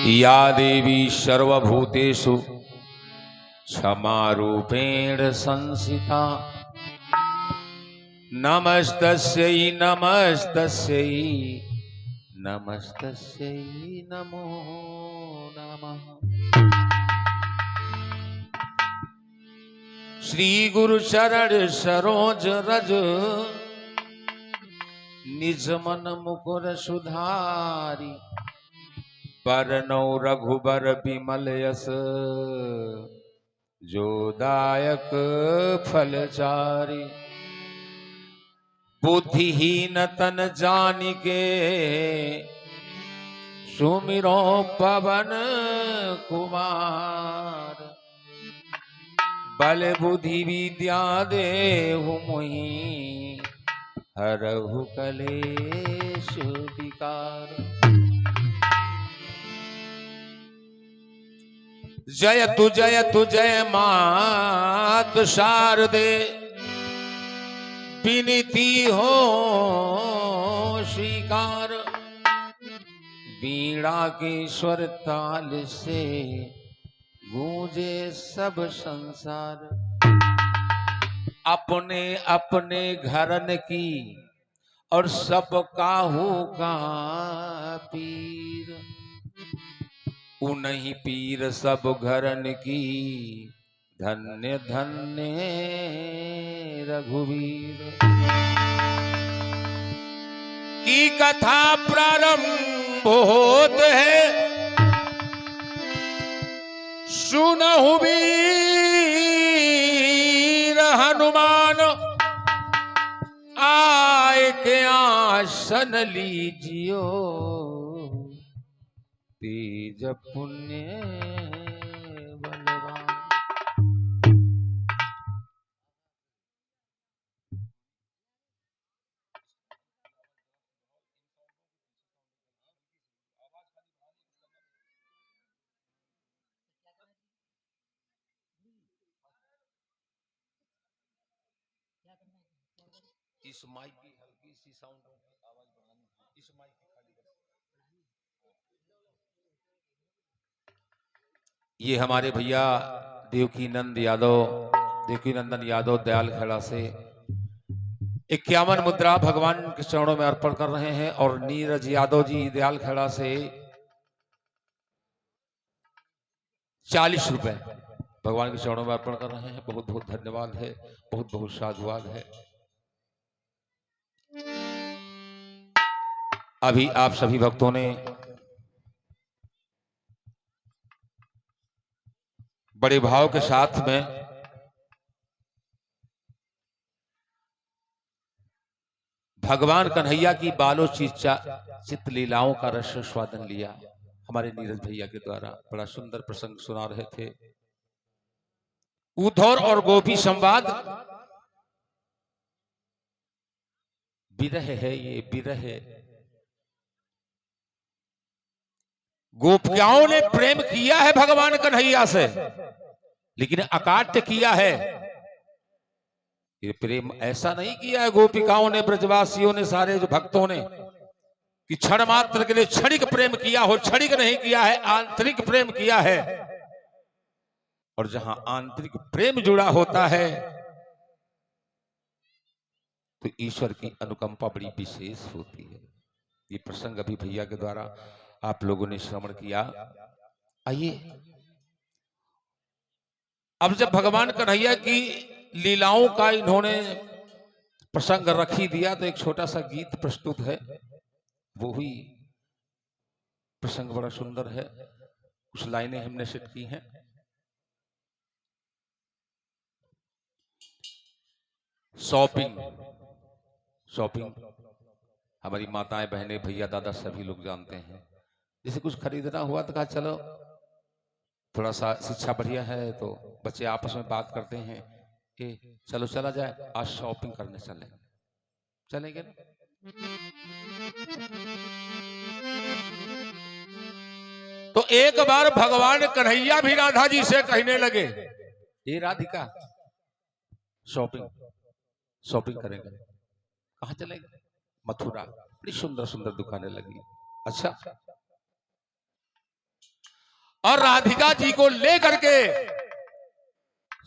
या देवी सर्वभूतेषु क्षमारूपेण संसिता नमस्तस्यै नमस्तस्यै नमस्तस्यै नमो नमः। श्री गुरु शरण सरोज रज निज मन मुकुर सुधारी बरनौ रघुबर बिमल यस जो दायक फलचारी। बुद्धिहीन तन जानिके सुमिरो पवन कुमार बल बुद्धि विद्या देहु मोहि हरहु कलेश विकार। जय तु जय मात शारदे विनती हो स्वीकार। वीणा के स्वर ताल से गूंजे सब संसार। अपने अपने घरन की और सब काहू का पीर। उन्हीं पीर सब घरन की धन्य धन्य रघुवीर। की कथा प्रारंभ होत है सुनहु वीर हनुमान। आए के आसन लीजियो तेज पुण्य बलवान। इस माइक की हल्की सी साउंड आवाज बढ़ानी है। इस माइक की खाली कर। ये हमारे भैया देवकी नंदन यादव दयाल खेड़ा से 51 मुद्रा भगवान के चरणों में अर्पण कर रहे हैं और नीरज यादव जी दयाल खेड़ा से 40 रुपए भगवान के चरणों में अर्पण कर रहे हैं। बहुत बहुत धन्यवाद है, बहुत बहुत साधुवाद है। अभी आप सभी भक्तों ने बड़े भाव के साथ में भगवान कन्हैया की बालोचित लीलाओं का रस स्वादन लिया। हमारे नीरज भैया के द्वारा बड़ा सुंदर प्रसंग सुना रहे थे। उद्धव और गोपी संवाद विरह है, ये विरह। गोपियाओं ने प्रेम किया है भगवान कन्हैया से, लेकिन अकाट्य किया है। ये प्रेम ऐसा नहीं किया है गोपिकाओं ने, ब्रजवासियों ने, सारे जो भक्तों ने कि क्षण मात्र के लिए क्षणिक प्रेम किया हो। क्षणिक नहीं किया है, आंतरिक प्रेम किया है। और जहां आंतरिक प्रेम जुड़ा होता है तो ईश्वर की अनुकंपा बड़ी विशेष होती है। ये प्रसंग अभी भैया के द्वारा आप लोगों ने श्रवण किया। आइए अब जब भगवान कन्हैया की लीलाओं का इन्होंने प्रसंग रख ही दिया तो एक छोटा सा गीत प्रस्तुत है। वो ही प्रसंग बड़ा सुंदर है। कुछ लाइनें हमने सेट की हैं। शॉपिंग हमारी माताएं, बहनें, भैया, दादा सभी लोग जानते हैं। जैसे कुछ खरीदना हुआ तो कहा चलो थोड़ा सा शिक्षा बढ़िया है तो बच्चे आपस में बात करते हैं कि चलो चला जाए आज शॉपिंग करने चलेंगे ना। तो एक बार भगवान कन्हैया भी राधा जी से कहने लगे, ये राधिका शॉपिंग करेंगे, कहाँ चलेंगे? मथुरा, बड़ी सुंदर सुंदर दुकानें लगी। अच्छा, और राधिका जी को लेकर के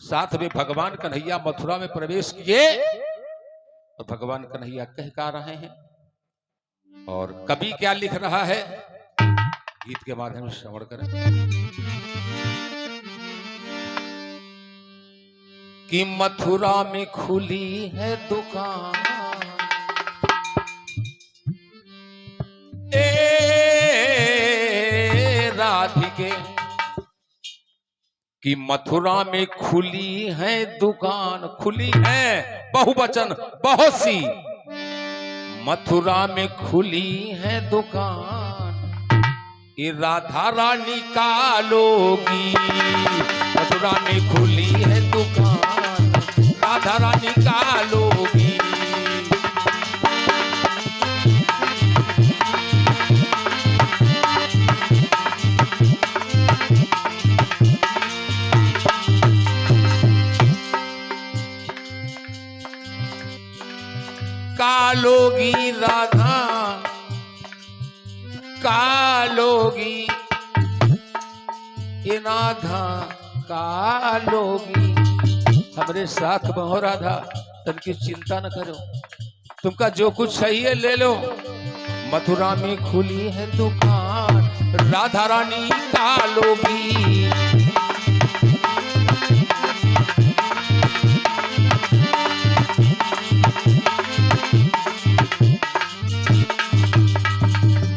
साथ में भगवान कन्हैया मथुरा में प्रवेश किए। और भगवान कन्हैया कह का रहे हैं और कवि क्या लिख रहा है, गीत के माध्यम से श्रवण करें। कि मथुरा में खुली है दुकान, राधिके कि मथुरा में खुली है दुकान, खुली है बहुवचन बहुत सी, मथुरा में खुली है दुकान, ये राधा रानी का लोगी। मथुरा में खुली है दुकान, राधा रानी का लोगी। कालोगी राधा कालोगी, ये राधा कालोगी, हमरे साथ बहो राधा, तनकी चिंता न करो, तुमका जो कुछ चाहिए ले लो। मथुरा में खुली है दुकान, राधा रानी कालोगी।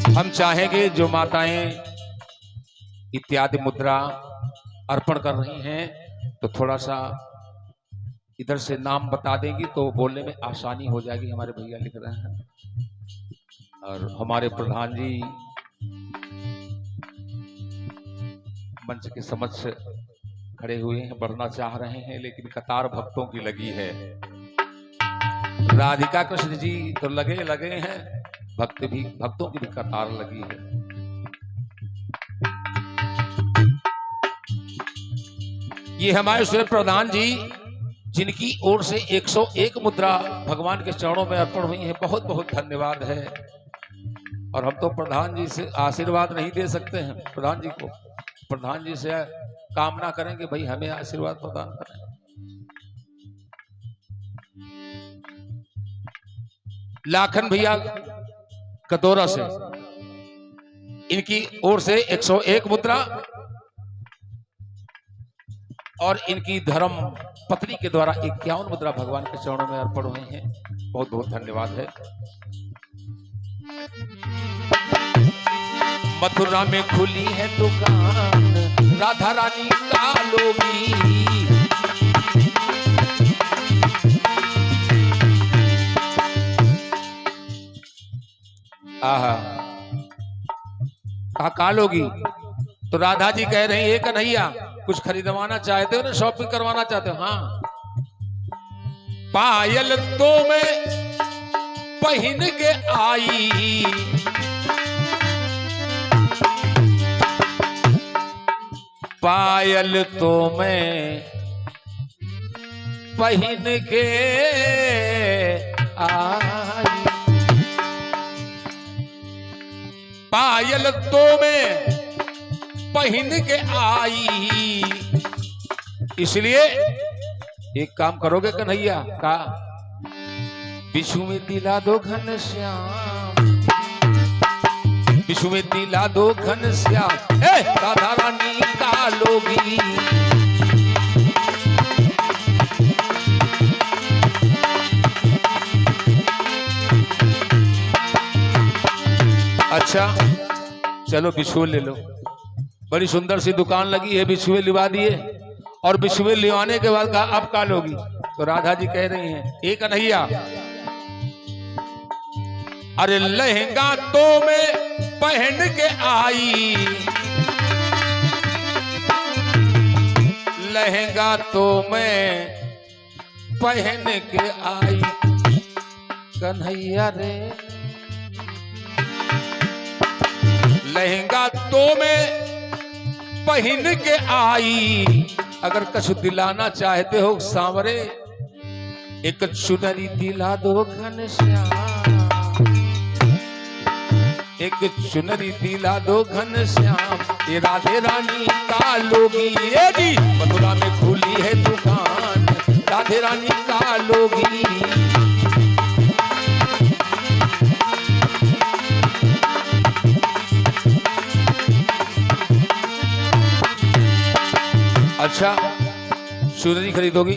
हम चाहेंगे जो माताएं इत्यादि मुद्रा अर्पण कर रही हैं तो थोड़ा सा इधर से नाम बता देंगी तो बोलने में आसानी हो जाएगी। हमारे भैया लिख रहे हैं और हमारे प्रधान जी मंच के समक्ष खड़े हुए हैं, बढ़ना चाह रहे हैं लेकिन कतार भक्तों की लगी है। राधिका कृष्ण जी तो लगे हैं, भक्तों की भी कतार लगी है। ये हमारे सूर्य प्रधान जी जिनकी ओर से 101 मुद्रा भगवान के चरणों में अर्पण हुई है, बहुत बहुत धन्यवाद है। और हम तो प्रधान जी से आशीर्वाद नहीं दे सकते हैं, प्रधान जी को प्रधान जी से कामना करेंगे भाई हमें आशीर्वाद प्रदान करें। लाखन भैया कतोरा से इनकी ओर से 101 मुद्रा और इनकी धर्म पत्नी के द्वारा 51 मुद्रा भगवान के चरणों में अर्पण हुए हैं, बहुत बहुत धन्यवाद है। मथुरा में खुली है दुकान, राधा रानी का लोगी। आहा कहा लोगी तो राधा जी कह रही है कन्हैया कुछ खरीदवाना चाहते हो ना, शॉपिंग करवाना चाहते हो? हाँ। पायल तो मैं पहन के आई, पायल तो मैं पहन के आई, पायल तो मैं पहन के आई। इसलिए एक काम करोगे कन्हैया का, बिच्छू में दिला दो घन श्याम, बिच्छू में दिला दो घन श्याम, राधा रानी का लोगी। अच्छा चलो बिछुए ले लो, बड़ी सुंदर सी दुकान लगी है, बिछुए लिवा दिए और बिछुए लिवाने के बाद कहा अब का लोगी? तो राधा जी कह रही हैं एक कन्हैया अरे लहंगा तो मैं पहन के आई, लहंगा तो मैं पहन के आई, कन्हैया रे लहंगा तो मैं पहन के आई। अगर कुछ दिलाना चाहते हो सांवरे, एक चुनरी दिला दो घन श्याम, एक चुनरी दिला दो घन श्याम, ये राधे रानी का लोगी। ये जी मथुरा में खुली है दुकान, राधे रानी का लोगी। अच्छा, चुनरी खरीदोगी?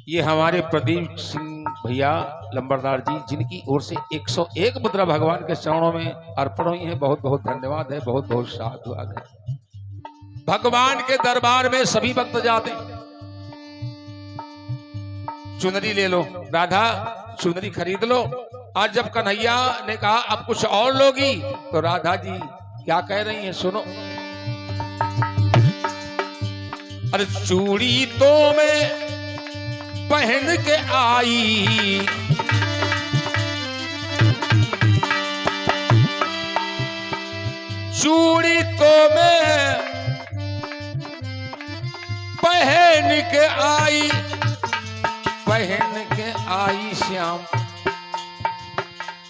ये हमारे प्रदीप सिंह भैया लंबरदार जी, जिनकी ओर से 101 मुद्रा भगवान के चरणों में अर्पण हुई है। बहुत बहुत धन्यवाद है, बहुत बहुत साधुवाद है। भगवान के दरबार में सभी भक्त जाते हैं। चुनरी ले लो, राधा चुनरी खरीद लो। आज जब कन्हैया ने कहा अब कुछ और लोगी, तो राधा जी क्या कह रही हैं, सुनो। अरे चूड़ी तो मैं पहन के आई, चूड़ी तो मैं पहन के आई, पहन के आई श्याम,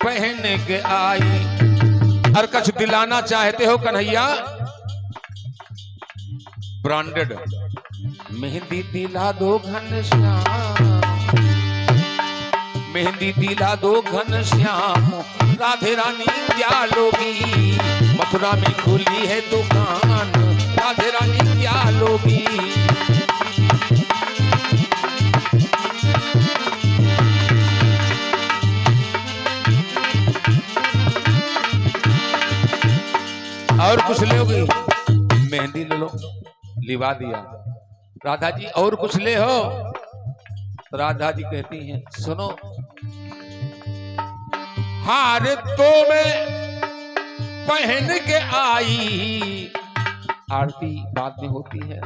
पहन के आई। और कुछ दिलाना चाहते हो कन्हैया? ब्रांडेड मेहंदी दिला दो घन श्याम, मेहंदी दिला दो घन श्याम, राधे रानी क्या लोगी। मथुरा में खुली है दुकान, राधे रानी क्या लोगी। और कुछ लोगी? मेहंदी ले लो, लिवा दिया। राधा जी और कुछ ले हो? तो राधा जी कहती हैं सुनो, हार तो मैं पहन के आई। आरती बाद में होती है।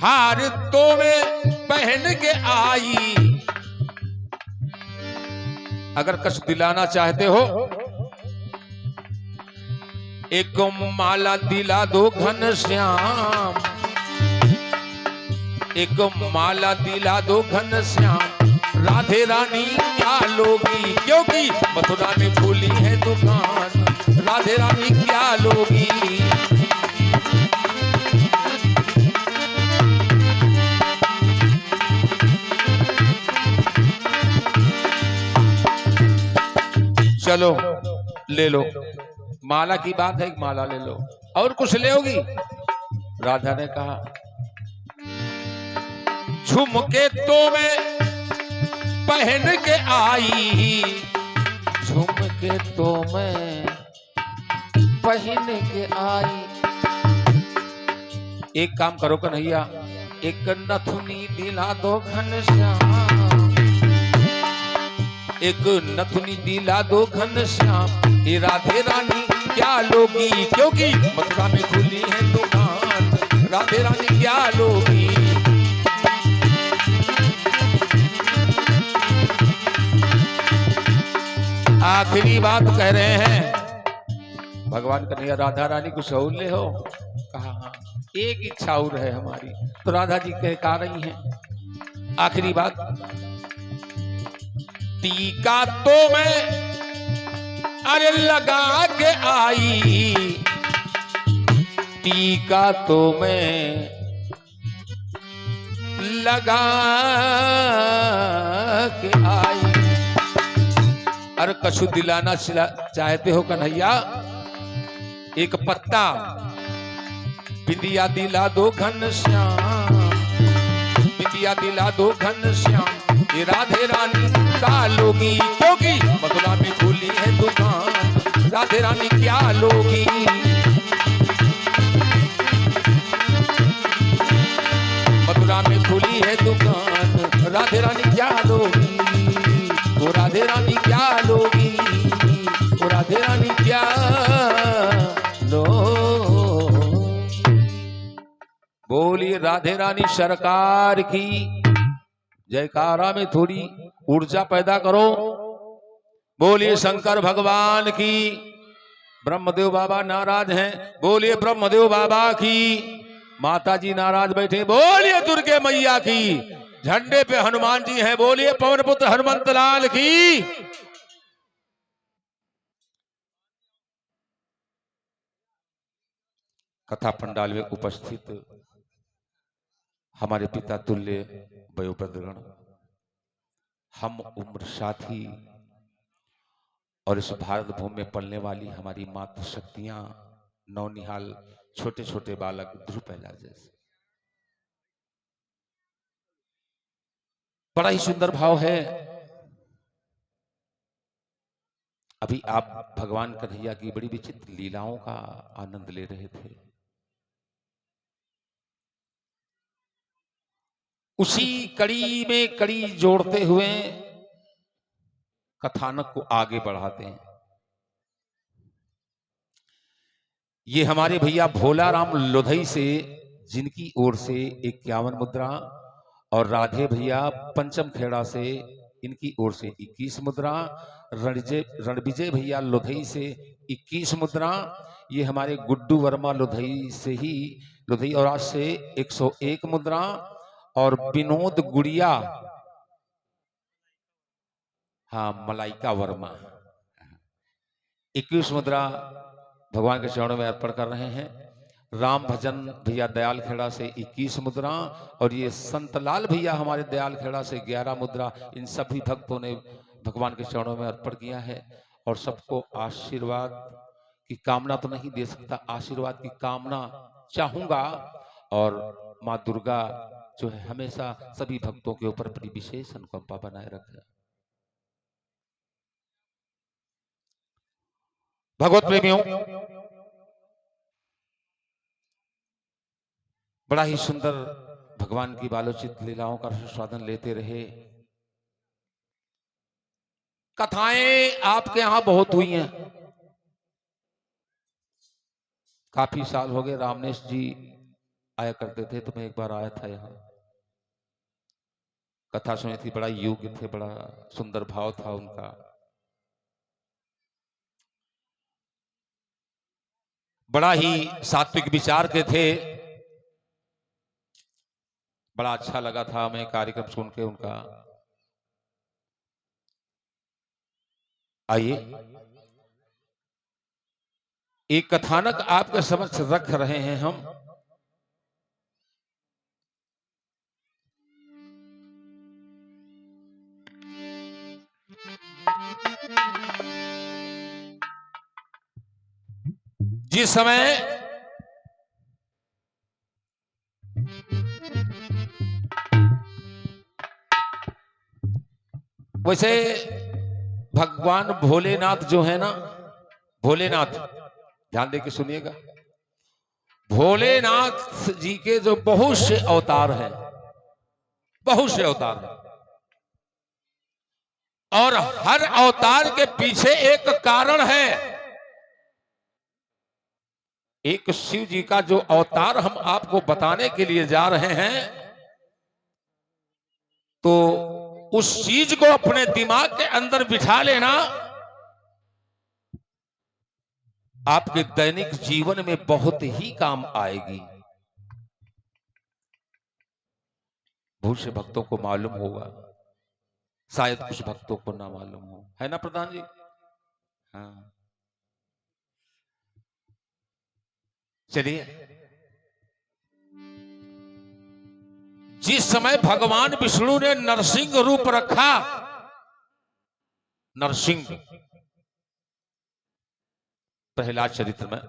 हार तो मैं पहन के आई। अगर कुछ दिलाना चाहते हो, एक माला दिला दो घन श्याम, एक माला दिला दो घन श्याम, राधे रानी क्या लोगी। क्योंकि मथुरा में खुली है दुकान, राधे रानी क्या लोगी। चलो ले लो, माला की बात है, एक माला ले लो। और कुछ ले होगी? राधा ने कहा झुमके तो मैं पहन के आई, झुमके तो मैं पहन के आई। एक काम करो कन्हैया, एक नथुनी दिला दो घन श्याम, एक नथुनी दिला दो घन श्याम, ये राधे रानी क्या लोगी। क्योंकि मथुरा में खुली है दुकान, राधे रानी क्या लोगी। आखिरी बात कह रहे हैं भगवान कन्हैया, राधा रानी कुछ और ले हो? कहा हाँ, एक इच्छा और है हमारी। तो राधा जी कह रही हैं आखिरी बात, टीका तो मैं अरे लगा के आई, टीका तो मैं लगा के आई। अरे कछु दिलाना चाहते हो कन्हैया? एक पत्ता बिंदिया दिला दो घन श्याम, बिंदिया दिला दो घन श्याम, ये राधे रानी का लोगी। क्योंकि मथुरा में खुली है दुकान, राधे रानी क्या लोगी। मथुरा में खुली है दुकान, राधे रानी क्या लोगी। वो राधे रानी क्या लोगी, वो राधे रानी क्या लो। बोलिए राधे रानी सरकार की जयकारा में थोड़ी ऊर्जा पैदा करो। बोलिए शंकर भगवान की। ब्रह्मदेव बाबा नाराज हैं, बोलिए ब्रह्मदेव बाबा की। माता जी नाराज बैठे, बोलिए दुर्गे मैया की। झंडे पे हनुमान जी हैं। बोलिए पवन पुत्र हनुमंत लाल की। कथा पंडाल में उपस्थित हमारे पिता तुल्य वयोवृद्धगण, हम उम्र साथी और इस भारत भूमि में पलने वाली हमारी मातृ शक्तियां, नौनिहाल छोटे छोटे बालक, ध्रुव प्रहलाद जैसे। बड़ा ही सुंदर भाव है। अभी आप भगवान कन्हैया की बड़ी विचित्र लीलाओं का आनंद ले रहे थे। उसी कड़ी में कड़ी जोड़ते हुए कथानक को आगे बढ़ाते हैं। ये हमारे भैया भोला राम लुधई से, जिनकी ओर से 51 मुद्रा, और राधे भैया पंचम खेड़ा से, इनकी ओर से 21 मुद्रा, रणविजय भैया लुधई से 21 मुद्रा, ये हमारे गुड्डू वर्मा लुधई से ही, लुधई और आज से 101 मुद्रा, और विनोद गुड़िया, हाँ मलाइका वर्मा 21 मुद्रा भगवान के चरणों में अर्पण कर रहे हैं। राम भजन भैया दयाल खेड़ा से 21 मुद्रा, और ये संतलाल भैया हमारे दयाल खेड़ा से 11 मुद्रा। इन सभी भक्तों ने भगवान के चरणों में अर्पण किया है। और सबको आशीर्वाद की कामना तो नहीं दे सकता, आशीर्वाद की कामना चाहूंगा। और माँ दुर्गा जो है हमेशा सभी भक्तों के ऊपर बड़ी विशेष अनुकंपा बनाए रखे। भगवत प्रेमियों, बड़ा ही सुंदर भगवान की बालोचित लीलाओं का स्वादन लेते रहे। कथाएं आपके यहां बहुत हुई हैं। काफी साल हो गए, रामनेश जी आया करते थे तो मैं एक बार आया था यहाँ, कथा सुनी थी। बड़ा योग्य थे, बड़ा सुंदर भाव था उनका। बड़ा ही सात्विक विचार के थे। बड़ा अच्छा लगा था हमें कार्यक्रम सुन के उनका। आइए एक कथानक आपके समक्ष रख रहे हैं हम। जिस समय वैसे भगवान भोलेनाथ जो है ना, भोलेनाथ ध्यान देके सुनिएगा, भोलेनाथ जी के जो बहुत से अवतार हैं, बहुत से अवतार हैं, और हर अवतार के पीछे एक कारण है। एक शिव जी का जो अवतार हम आपको बताने के लिए जा रहे हैं, तो उस चीज को अपने दिमाग के अंदर बिठा लेना, आपके दैनिक जीवन में बहुत ही काम आएगी। बहुत से भक्तों को मालूम होगा, शायद कुछ भक्तों को ना मालूम हो, है ना प्रधान जी? हाँ चलिए, जिस समय भगवान विष्णु ने नरसिंह रूप रखा, नरसिंह प्रहलाद चरित्र में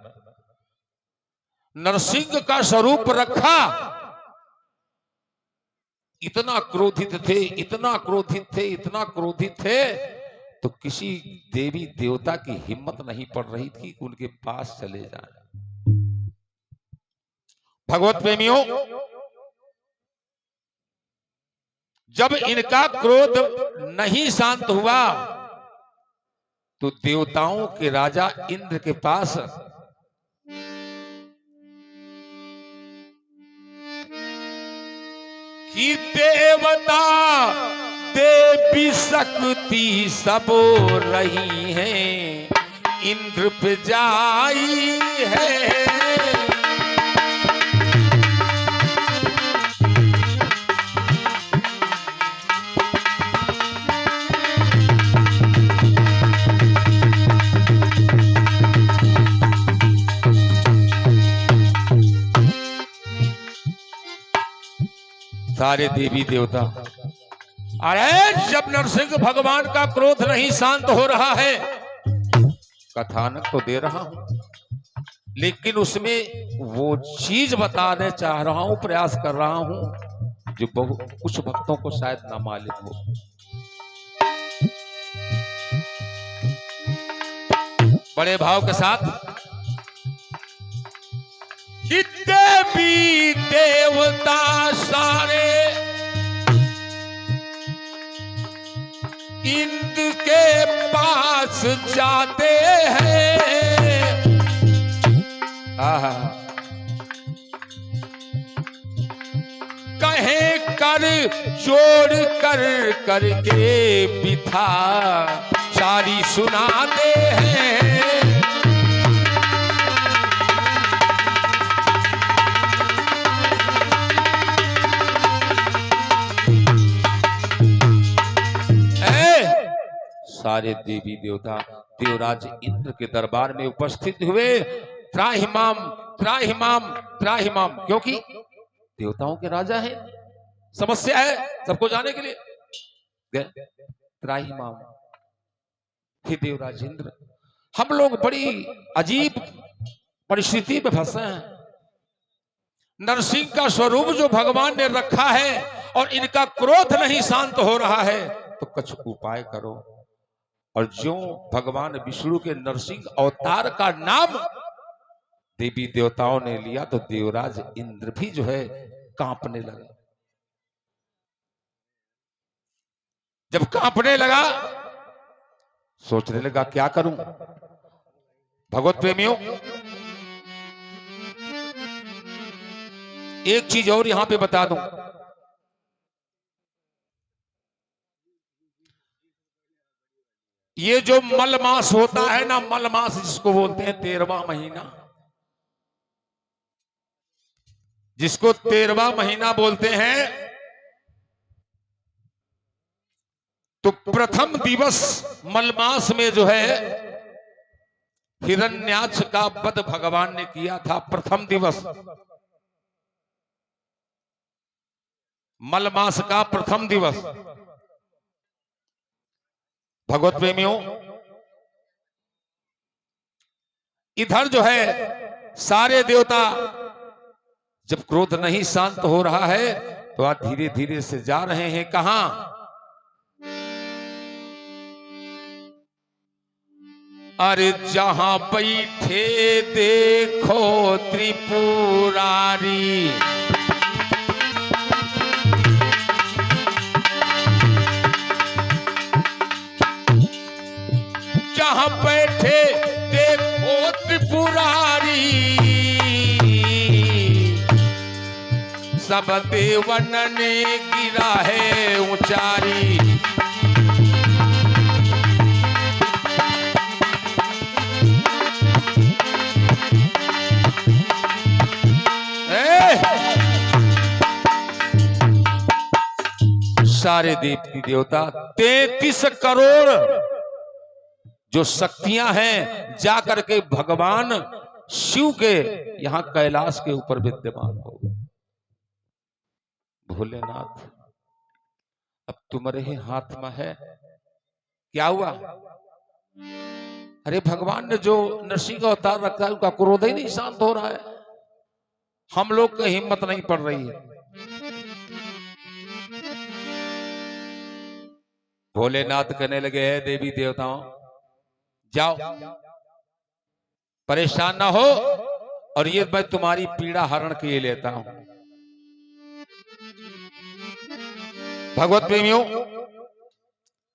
नरसिंह का स्वरूप रखा, इतना क्रोधित थे, इतना क्रोधित थे, इतना क्रोधित थे, तो किसी देवी देवता की हिम्मत नहीं पड़ रही थी कि उनके पास चले जाएं। भगवत प्रेमियों, जब इनका क्रोध नहीं शांत हुआ तो देवताओं के राजा इंद्र के पास कि देवता देवी शक्ति सब रही हैं, इंद्र पे जाई है। सारे देवी देवता, अरे जब नरसिंह भगवान का क्रोध नहीं शांत हो रहा है, कथानक तो दे रहा हूं, लेकिन उसमें वो चीज बताने चाह रहा हूं, प्रयास कर रहा हूं जो कुछ भक्तों को शायद ना मालूम हो। बड़े भाव के साथ, कि देवी देवता सारे इंद्र के पास जाते हैं, कहे कर जोड़ कर करके बिथा सारी सुनाते हैं। सारे देवी देवता देवराज इंद्र के दरबार में उपस्थित हुए। त्राहिमाम त्राहिमाम त्राहिमाम, क्योंकि देवताओं के राजा हैं, समस्या है सबको जाने के लिए। त्राहिमाम, हे देवराज इंद्र, हम लोग बड़ी अजीब परिस्थिति में फंसे हैं। नरसिंह का स्वरूप जो भगवान ने रखा है और इनका क्रोध नहीं शांत हो रहा है, तो कुछ उपाय करो। और जो भगवान विष्णु के नरसिंह अवतार का नाम देवी देवताओं ने लिया, तो देवराज इंद्र भी जो है कांपने लगा। जब कांपने लगा, सोचने लगा क्या करूं। भगवत प्रेमियों, एक चीज और यहां पे बता दूं। ये जो मलमास होता है ना, मलमास जिसको बोलते हैं 13वां महीना, जिसको 13वां महीना बोलते हैं, तो प्रथम दिवस मलमास में जो है हिरण्याक्ष का वध भगवान ने किया था। प्रथम दिवस मलमास का प्रथम दिवस। भगवत प्रेमियों, इधर जो है सारे देवता जब क्रोध नहीं शांत हो रहा है, तो आज धीरे धीरे से जा रहे हैं कहां? अरे जहां बैठे देखो त्रिपुरारी, जहां बैठे देखो त्रिपुरारी, सब देवन ने गिरा है उचारी। सारे देवी देवता 33 करोड़ जो शक्तियां हैं, जाकर के भगवान शिव के यहां कैलाश के ऊपर विद्यमान हो गए। भोलेनाथ, अब तुम्हारे ही हाथ में है। क्या हुआ? अरे भगवान ने जो नरसिंह का अवतार रखा है, उनका क्रोध ही नहीं शांत हो रहा है। हम लोग की हिम्मत नहीं पड़ रही है। भोलेनाथ कहने लगे, है देवी देवताओं, जाओ, परेशान ना हो, और ये मैं तुम्हारी पीड़ा हरण के लिए लेता हूं। भगवत प्रेमियों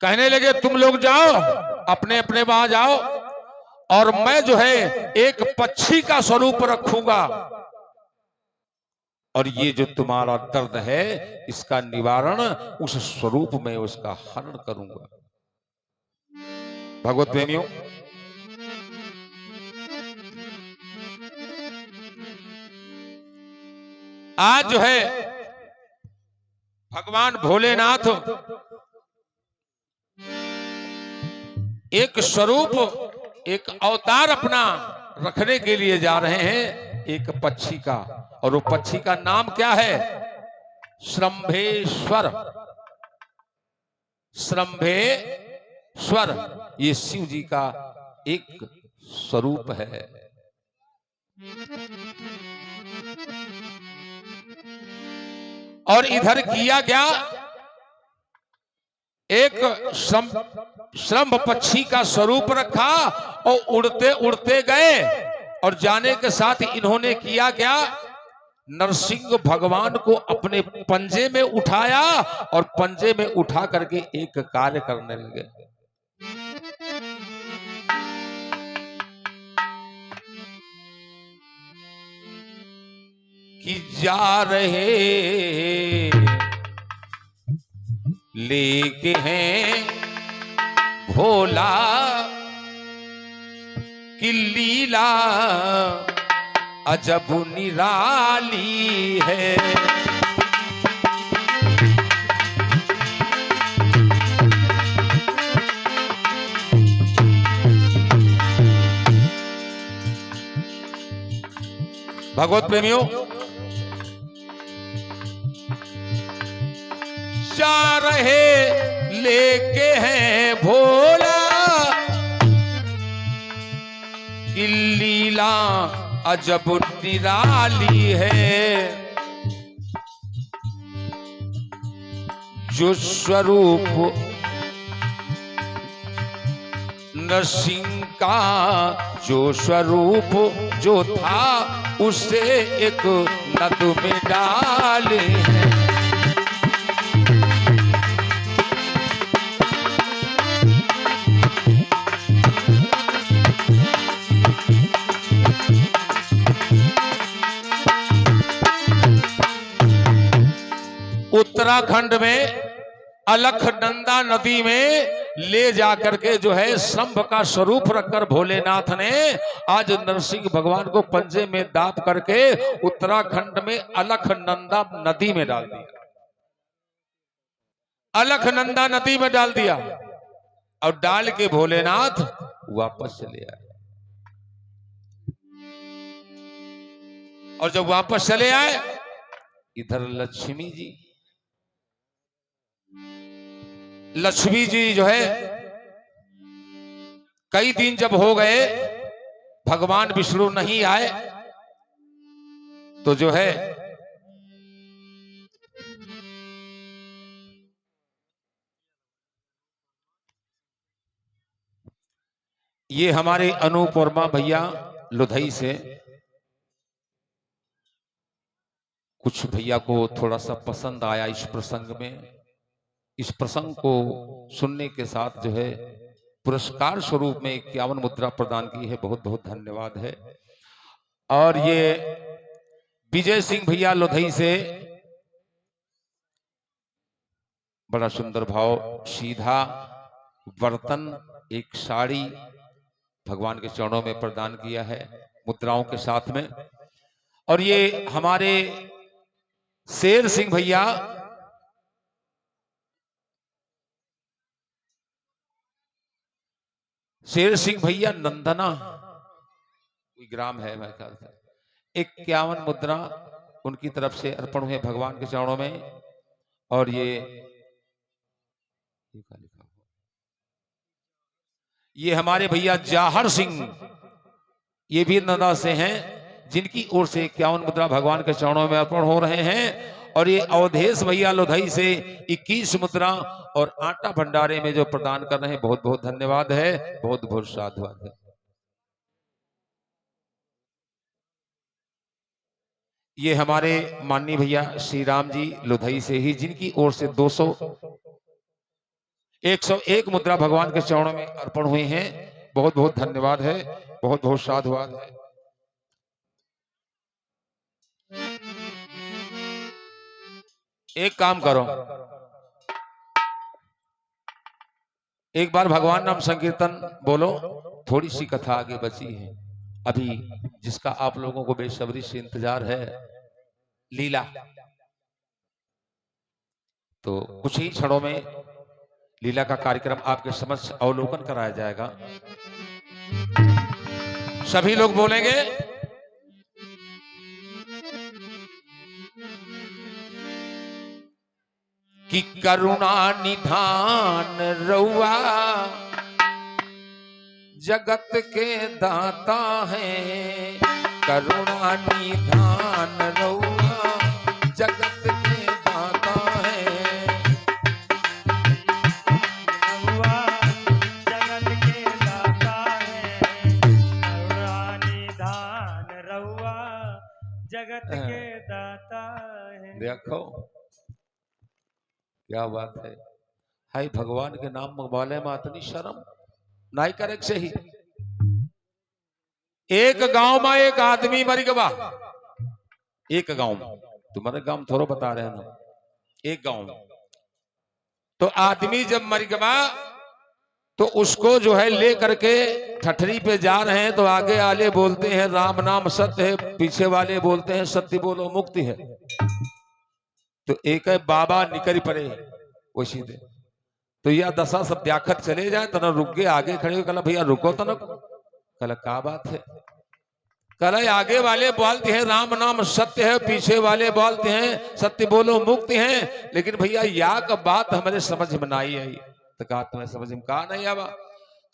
कहने लगे, तुम लोग जाओ, अपने अपने वहां जाओ, और मैं जो है एक पक्षी का स्वरूप रखूंगा, और ये जो तुम्हारा दर्द है, इसका निवारण उस स्वरूप में उसका हरण करूंगा। भगवत प्रेमियों, आज जो है भगवान भोलेनाथ एक स्वरूप, एक अवतार अपना रखने के लिए जा रहे हैं, एक पक्षी का। और वो पक्षी का नाम क्या है? श्रंभेश्वर, श्रंभेश्वर ये शिव जी का एक स्वरूप है। और इधर किया क्या, एक श्रंभ पक्षी का स्वरूप रखा और उड़ते उड़ते गए, और जाने के साथ इन्होंने किया क्या, नरसिंह भगवान को अपने पंजे में उठाया और पंजे में उठा करके एक कार्य करने लगे। कि जा रहे लेके हैं भोला की लीला अजब निराली है। भगवत प्रेमियों, जा रहे लेके हैं भोला की लीला अजब निराली है। जो स्वरूप नरसिंह का जो स्वरूप जो था उसे एक नद में डाले हैं। उत्तराखंड में अलखनंदा नदी में ले जाकर के जो है शंभ का स्वरूप रखकर भोलेनाथ ने आज नरसिंह भगवान को पंजे में दाप करके उत्तराखंड में अलखनंदा नदी में डाल दिया। अलखनंदा नदी में डाल दिया और डाल के भोलेनाथ वापस चले आए। और जब वापस चले आए, इधर लक्ष्मी जी जो है कई दिन जब हो गए भगवान विष्णु नहीं आए, तो जो है ये हमारे अनुपमा भैया लुधई से कुछ भैया को थोड़ा सा पसंद आया इस प्रसंग में। इस प्रसंग को सुनने के साथ जो है पुरस्कार स्वरूप में 51 मुद्रा प्रदान की है। बहुत बहुत धन्यवाद है। और ये विजय सिंह भैया लुधई से बड़ा सुंदर भाव, सीधा बर्तन, एक साड़ी भगवान के चरणों में प्रदान किया है मुद्राओं के साथ में। और ये हमारे शेर सिंह भैया नंदना कोई ग्राम है मेरे ख्याल से, 51 मुद्रा उनकी तरफ से अर्पण हुए भगवान के चरणों में। और ये हमारे भैया जाहर सिंह, ये भी नंदा से हैं, जिनकी ओर से 51 मुद्रा भगवान के चरणों में अर्पण हो रहे हैं। और ये अवधेश भैया लुधई से 21 मुद्रा और आटा भंडारे में जो प्रदान कर रहे हैं, बहुत बहुत धन्यवाद है, बहुत बहुत साधुवाद है। ये हमारे माननीय भैया श्री राम जी लुधई से ही, जिनकी ओर से 101 मुद्रा भगवान के चरणों में अर्पण हुई हैं। बहुत बहुत धन्यवाद है, बहुत बहुत साधुवाद है। एक काम करो, एक बार भगवान नाम संकीर्तन बोलो। थोड़ी सी कथा आगे बची है अभी, जिसका आप लोगों को बेसब्री से इंतजार है, लीला। तो कुछ ही क्षणों में लीला का कार्यक्रम आपके समक्ष अवलोकन कराया जाएगा। सभी लोग बोलेंगे कि करुणा निधान रउआ जगत के दाता है, करुणा निधान रउआ जगत के दाता है। रउआ जगत के दाता है, करुणा निधान रउआ जगत के दाता है। देखो क्या बात है, हाय भगवान के नाम वाले में इतनी शर्म नहीं करे से ही। एक गांव में एक आदमी मर गया, एक गांव में, तुम्हारे गांव में थोड़ा बता रहे हैं ना, एक गांव में। तो आदमी जब मर गया तो उसको जो है ले करके ठठरी पे जा रहे हैं, तो आगे वाले बोलते हैं राम नाम सत्य है, पीछे वाले बोलते हैं सत्य बोलो मुक्ति है। तो एक है बाबा निकल पड़े वो सीधे, तो यह दशा सब व्याखत चले जाए तो न रुक गए, आगे खड़े हुए, कला भैया रुको तो न, कला क्या बात है, कला आगे वाले बोलते हैं राम नाम सत्य है, पीछे वाले बोलते हैं सत्य बोलो मुक्ति है, लेकिन भैया या का बात हमारे समझ में नहीं आई। तो कहा तुम्हें समझ में कहा नहीं आवा,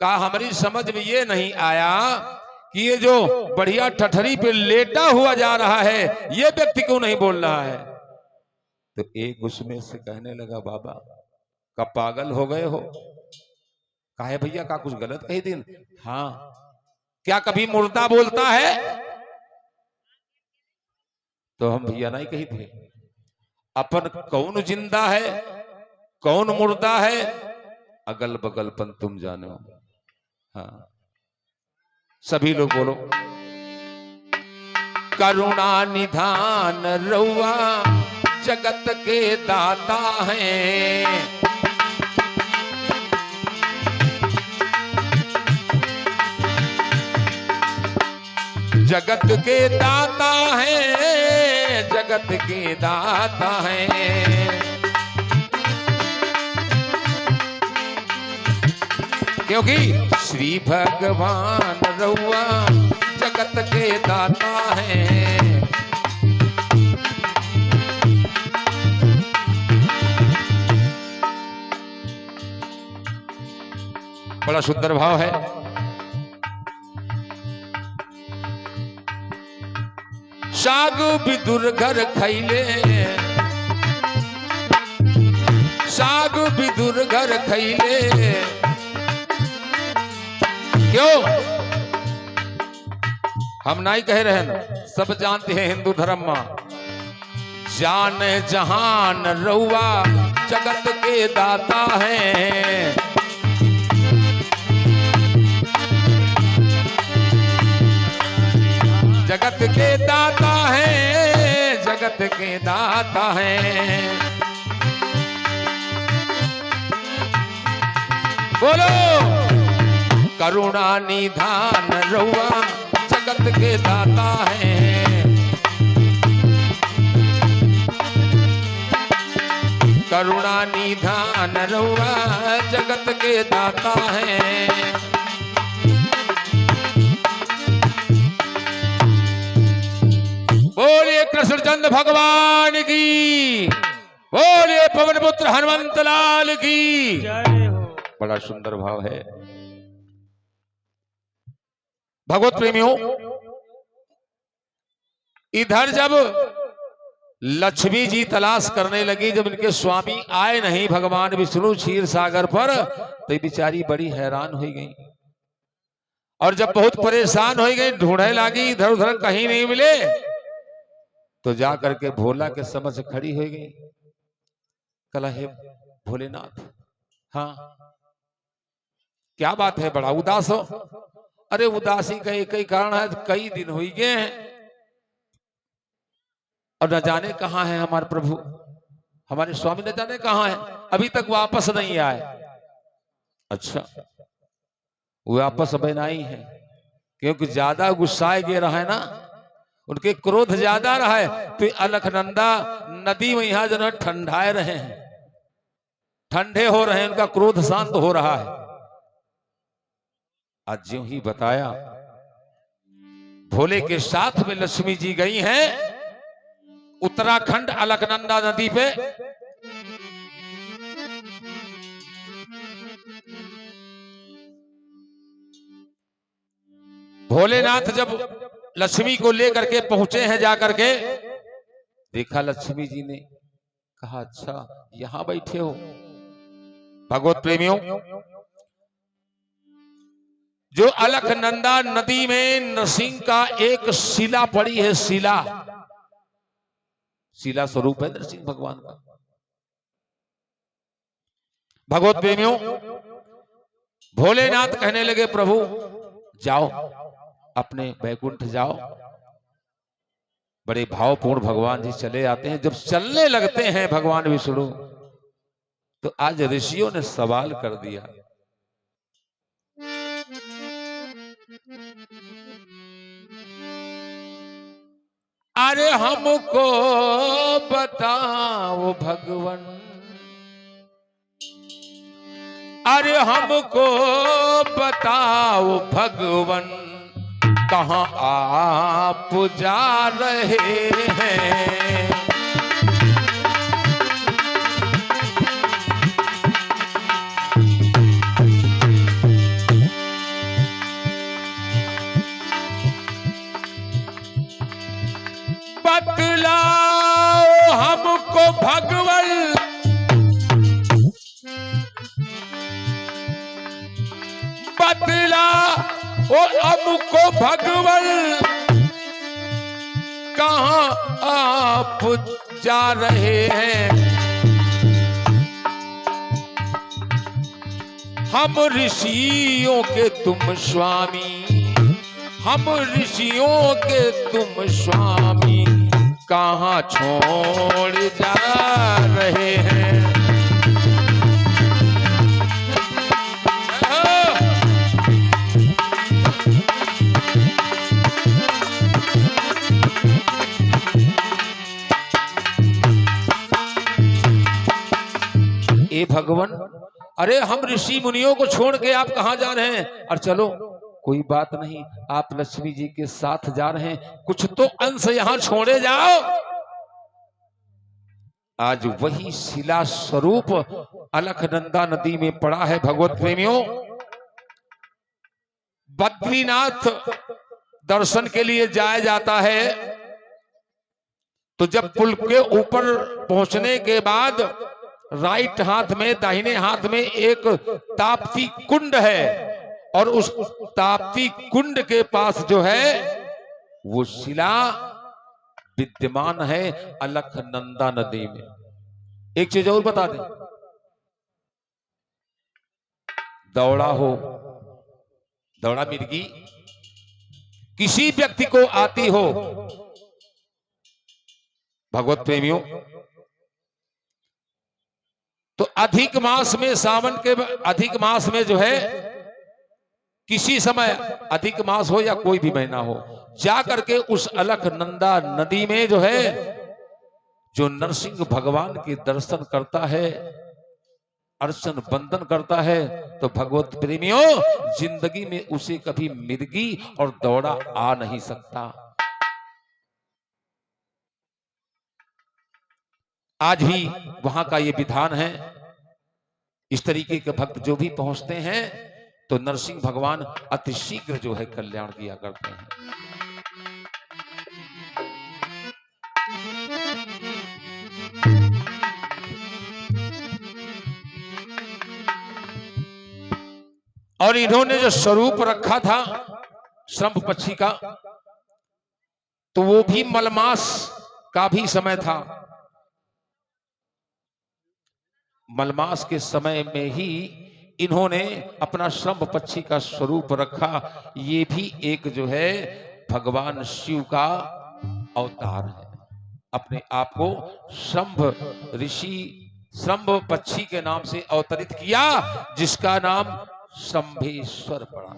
कहा हमारी समझ में ये नहीं आया कि ये जो बढ़िया ठठरी पे लेटा हुआ जा रहा है ये व्यक्ति क्यों नहीं बोल रहा है। तो एक उसमें से कहने लगा बाबा का पागल हो गए हो, काहे भैया का कुछ गलत कही दिन, हाँ क्या कभी मुर्दा बोलता है, तो हम भैया नहीं कही थे, अपन कौन जिंदा है कौन मुर्दा है अगल बगल पन तुम जानो। हाँ सभी लोग बोलो, करुणा निधान रउआ जगत के दाता हैं, जगत के दाता हैं, जगत के दाता हैं। क्योंकि श्री भगवान रउआ जगत के दाता हैं। बड़ा सुंदर भाव है। साग विदुर घर खैले, साग विदुर घर खैले, क्यों हम नहीं कह रहे हैं, सब जानते हैं हिंदू धर्म में जान जहान रउआ जगत के दाता हैं। जगत के दाता हैं, जगत के दाता हैं। बोलो करुणा निधान रउआ जगत के दाता हैं, करुणा निधान रउआ जगत के दाता हैं। बोलिए कृष्णचंद्र भगवान की, बोलिए पवन पुत्र हनुमंत लाल की जय हो। बड़ा सुंदर भाव है। भगवत प्रेमियों, इधर जब लक्ष्मी जी तलाश करने लगी, जब इनके स्वामी आए नहीं भगवान विष्णु क्षीर सागर पर, तो बेचारी बड़ी हैरान हो गई, और जब बहुत परेशान हो गई, ढूंढने लगी, इधर उधर कहीं नहीं मिले, तो जा करके भोला के समझ खड़ी हो गई। कला हे भोलेनाथ, हाँ क्या बात है, बड़ा उदास हो। अरे उदासी का एक ही कारण है, कई दिन हो गए हैं और न जाने कहां है हमारे प्रभु, हमारे स्वामी न जाने कहां है, अभी तक वापस नहीं आए। अच्छा वो वापस अभी नहीं है, क्योंकि ज्यादा गुस्साए गे रहा है ना, उनके क्रोध ज्यादा रहा है, तो अलखनंदा नदी में यहां जो ठंडाए रहे हैं, ठंडे हो रहे हैं, उनका क्रोध शांत हो रहा है। आज ज्यों ही बताया भोले के साथ में लक्ष्मी जी गई हैं उत्तराखंड अलकनंदा नदी पे, भोलेनाथ जब लक्ष्मी को लेकर के पहुंचे हैं, जाकर के देखा लक्ष्मी जी ने, कहा अच्छा यहां बैठे हो। भगवत प्रेमियों, जो अलकनंदा नदी में नरसिंह का एक शिला पड़ी है, शिला, शिला स्वरूप है नरसिंह भगवान का। भगवत प्रेमियों, भोलेनाथ कहने लगे प्रभु जाओ अपने बैकुंठ जाओ। बड़े भावपूर्ण भगवान जी चले आते हैं। जब चलने लगते हैं भगवान विष्णु, तो आज ऋषियों ने सवाल कर दिया, अरे हमको बताओ भगवान, अरे हमको बताओ भगवान, कहां आप जा रहे हैं। बतलाओ हमको भगवान, बतला ओ हमको भगवान, कहां आप जा रहे हैं। हम ऋषियों के तुम स्वामी, हम ऋषियों के तुम स्वामी, कहां छोड़ जा रहे हैं। ए भगवान, अरे हम ऋषि मुनियों को छोड़ के आप कहां जा रहे हैं। और चलो कोई बात नहीं, आप लक्ष्मी जी के साथ जा रहे हैं, कुछ तो अंश यहां छोड़े जाओ। आज वही शिला स्वरूप अलकनंदा नदी में पड़ा है। भगवत प्रेमियों, बद्रीनाथ दर्शन के लिए जाया जाता है, तो जब पुल के ऊपर पहुंचने के बाद राइट हाथ में, दाहिने हाथ में एक ताप्ती कुंड है, और उस ताप्ती कुंड के पास जो है वो शिला विद्यमान है अलकनंदा नदी में। एक चीज और बता दें, दौड़ा हो, दौड़ा मिर्गी किसी व्यक्ति को आती हो, भगवत प्रेमियों, तो अधिक मास में, सावन के अधिक मास में जो है, किसी समय अधिक मास हो या कोई भी महीना हो, जाकर के उस अलकनंदा नदी में जो है, जो नरसिंह भगवान के दर्शन करता है, अर्चन बंदन करता है, तो भगवत प्रेमियों जिंदगी में उसे कभी मिर्गी और दौड़ा आ नहीं सकता। आज भी वहां का ये विधान है। इस तरीके के भक्त जो भी पहुंचते हैं, तो नरसिंह भगवान अति शीघ्र जो है कल्याण किया करते हैं। और इन्होंने जो स्वरूप रखा था श्रंभ पक्षी का, तो वो भी मलमास का भी समय था। मलमास के समय में ही इन्होंने अपना श्रंभ पक्षी का स्वरूप रखा। ये भी एक जो है भगवान शिव का अवतार है। अपने आप को श्रंभ ऋषि, श्रंभ पक्षी के नाम से अवतरित किया, जिसका नाम शंभेश्वर पड़ा।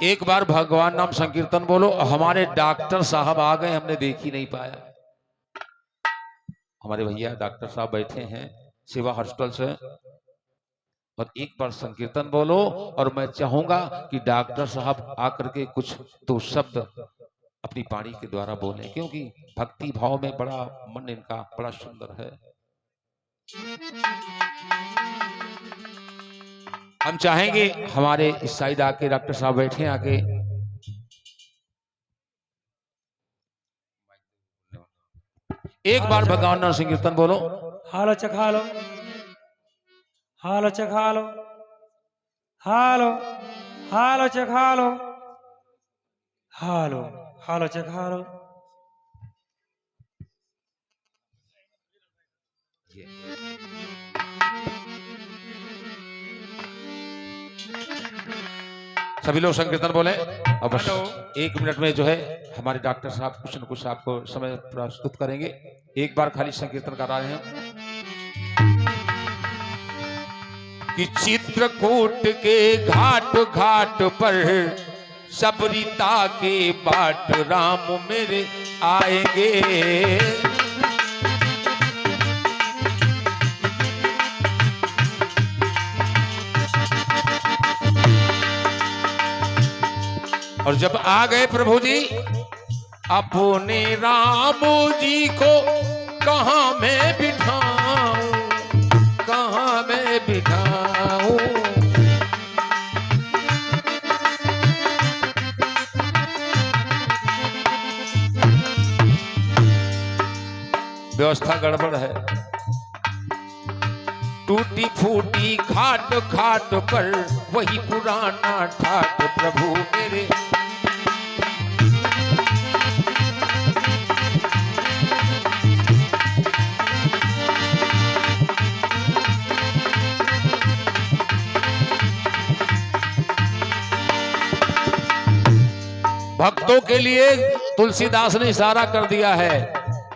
एक बार भगवान नाम संकीर्तन बोलो। हमारे डॉक्टर साहब आ गए, हमने देख ही नहीं पाया। हमारे भैया डॉक्टर साहब बैठे हैं सेवा हॉस्पिटल से, और एक बार संकीर्तन बोलो, और मैं चाहूंगा कि डॉक्टर साहब आकर के कुछ दो शब्द अपनी वाणी के द्वारा बोले, क्योंकि भक्ति भाव में बड़ा मन इनका बड़ा सुंदर है। हम चाहेंगे हमारे इस साइड आके डॉक्टर साहब बैठे आके एक बार भगवान नाम संकीर्तन बोलो। हालो चखा लो, हालो चखा लो, हालो हालो चखा लो, हालो हालो चखा लो। सभी लोग संकीर्तन बोले। अब बस 1 मिनट में जो है हमारे डॉक्टर साहब कुछ न कुछ आपको समय प्रस्तुत करेंगे। एक बार खाली संकीर्तन करा रहे हैं कि चित्रकूट के घाट घाट पर सबरीता के बाट राम मेरे आएंगे। और जब आ गए प्रभु जी अपने राम जी को कहां मैं बिठाऊं, कहां मैं बिठाऊं। व्यवस्था गड़बड़ है, टूटी फूटी घाट घाट पर वही पुराना ठाट प्रभु मेरे। भक्तों के लिए तुलसीदास ने इशारा कर दिया है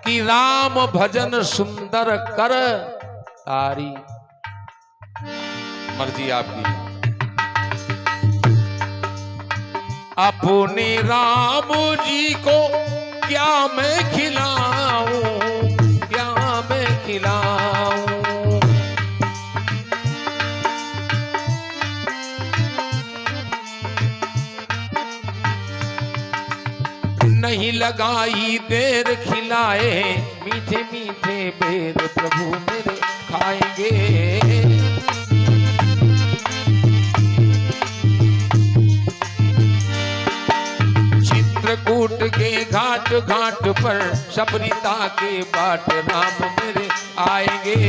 कि राम भजन सुंदर कर तारी। मर्जी आपकी। अपने राम जी को क्या मैं खिलाऊं, क्या मैं खिलाऊं। नहीं लगाई देर खिलाए मीठे मीठे बेर प्रभु मेरे खाएंगे। चित्रकूट के घाट घाट पर सबरीता के बाट राम मेरे आएंगे।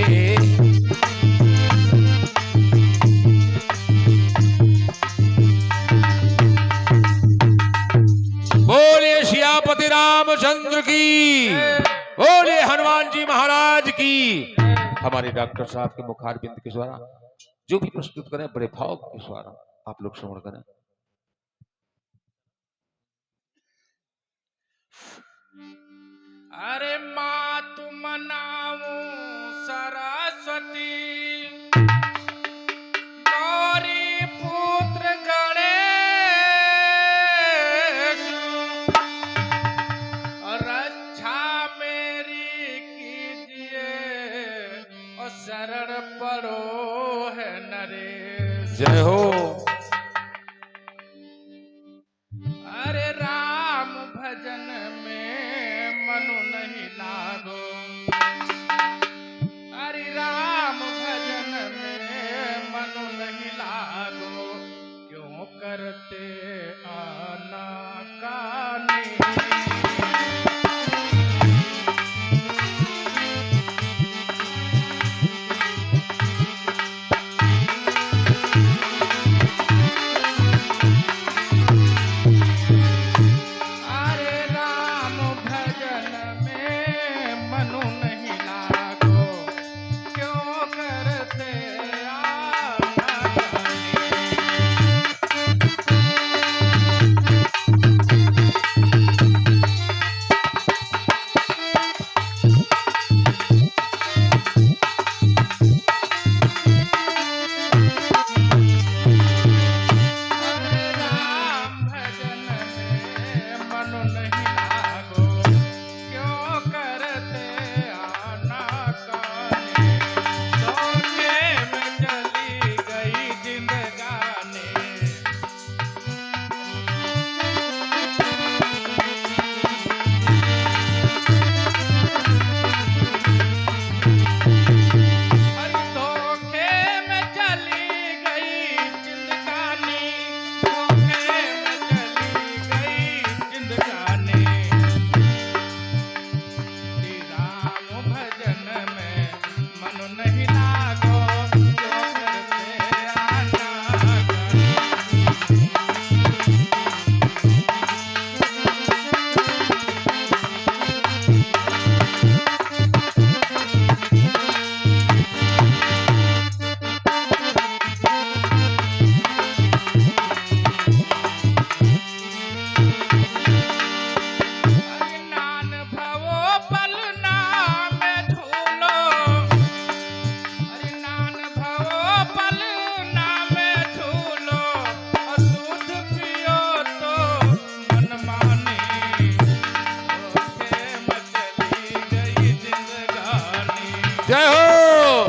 बोलिए सियापति रामचंद्र की, बोलिए हनुमान जी महाराज की। हमारे डॉक्टर साहब के मुखारबिंद के द्वारा जो भी प्रस्तुत करें बड़े भाव के द्वारा आप लोग श्रवण करें। अरे माँ तुम नामो सरस्वती गौरी पुत्र गणेश और रक्षा मेरी कीजिए और शरण पड़ो है नरेश। जय हो। अरे राम भजन में मनु नहीं लागो, अरे राम भजन में मनु नहीं लागो, क्यों करते आना कानी। अरे राम भजन में मनु नहीं लागो, जय हो।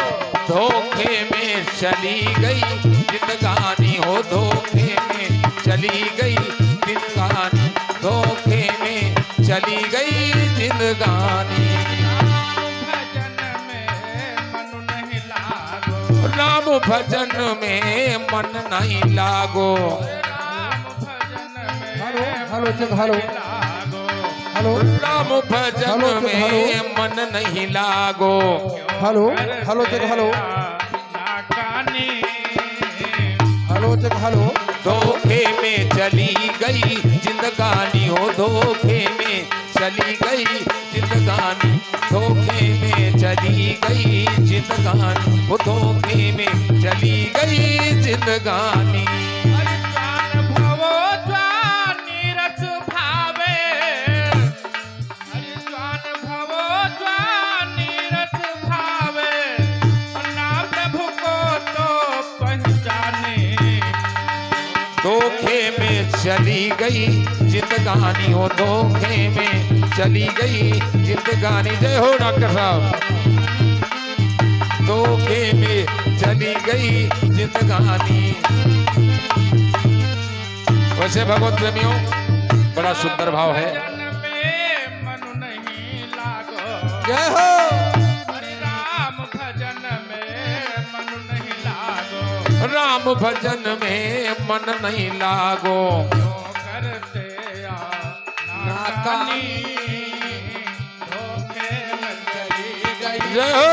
धोखे में चली गई जिंदगानी हो, धोखे में चली गई जिंदगानी, धोखे में चली गई जिंदगानी। राम भजन में मन नहीं लागो, राम भजन में मन नहीं लागो, राम भजन में हेलो हेलो राम भजन में मन नहीं लागो। हेलो हेलो चेक हेलो नाकानी हेलो चेक हेलो। धोखे में चली गई जिंदगानी हो, धोखे में चली गई जिंदगानी, धोखे में चली गई जिंदगानी हो, धोखे में चली गई जिंदगानी। अरे ज्वान भवो ज्वानी रस भावे, अरे ज्वान भवो ज्वानी रस भावे, ना प्रभु को तो पहचाने। धोखे में चली गई जिंदगानी हो, धोखे में चली गई जिंदगानी। जय हो डॉक्टर साहब। धोखे में चली गई जिंदगानी। वैसे भगवत प्रेमियों बड़ा सुंदर भाव है। भजन में मन नहीं लागो, जय हो। अरे राम भजन में मन नहीं लागो, राम भजन में मन नहीं लागो। क्यों करते आ नाकानी, धोखे में चली गई। जय हो।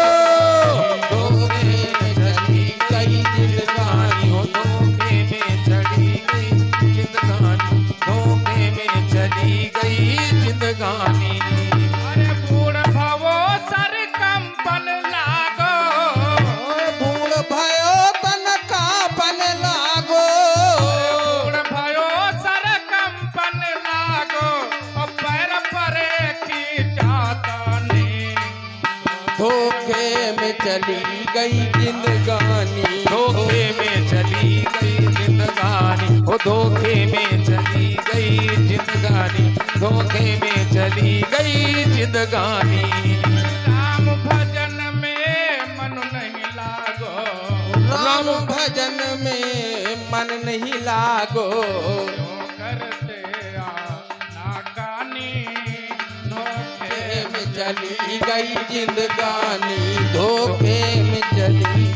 धोखे में चली गई जिंदगानी हो, धोखे में चली गई जिंदगानी, धोखे में चली गई जिंदगानी। अरे बूढ़ भवो सर कंपन लागो, बूढ़ भयो तन कापन लागो, बूढ़ भयो सर कंपन लागो, और पैर परे की जातानी। धोखे में चली गई जिंदगानी, धोखे में चली गई जिंदगानी हो, धोखे में चली गई जिंदगानी, धोखे में चली गई जिंदगानी। राम भजन में मन नहीं लागो, राम भजन में मन नहीं लागो। क्यों करते आ नाकानी, धोखे में चली गई जिंदगानी, धोखे में चली।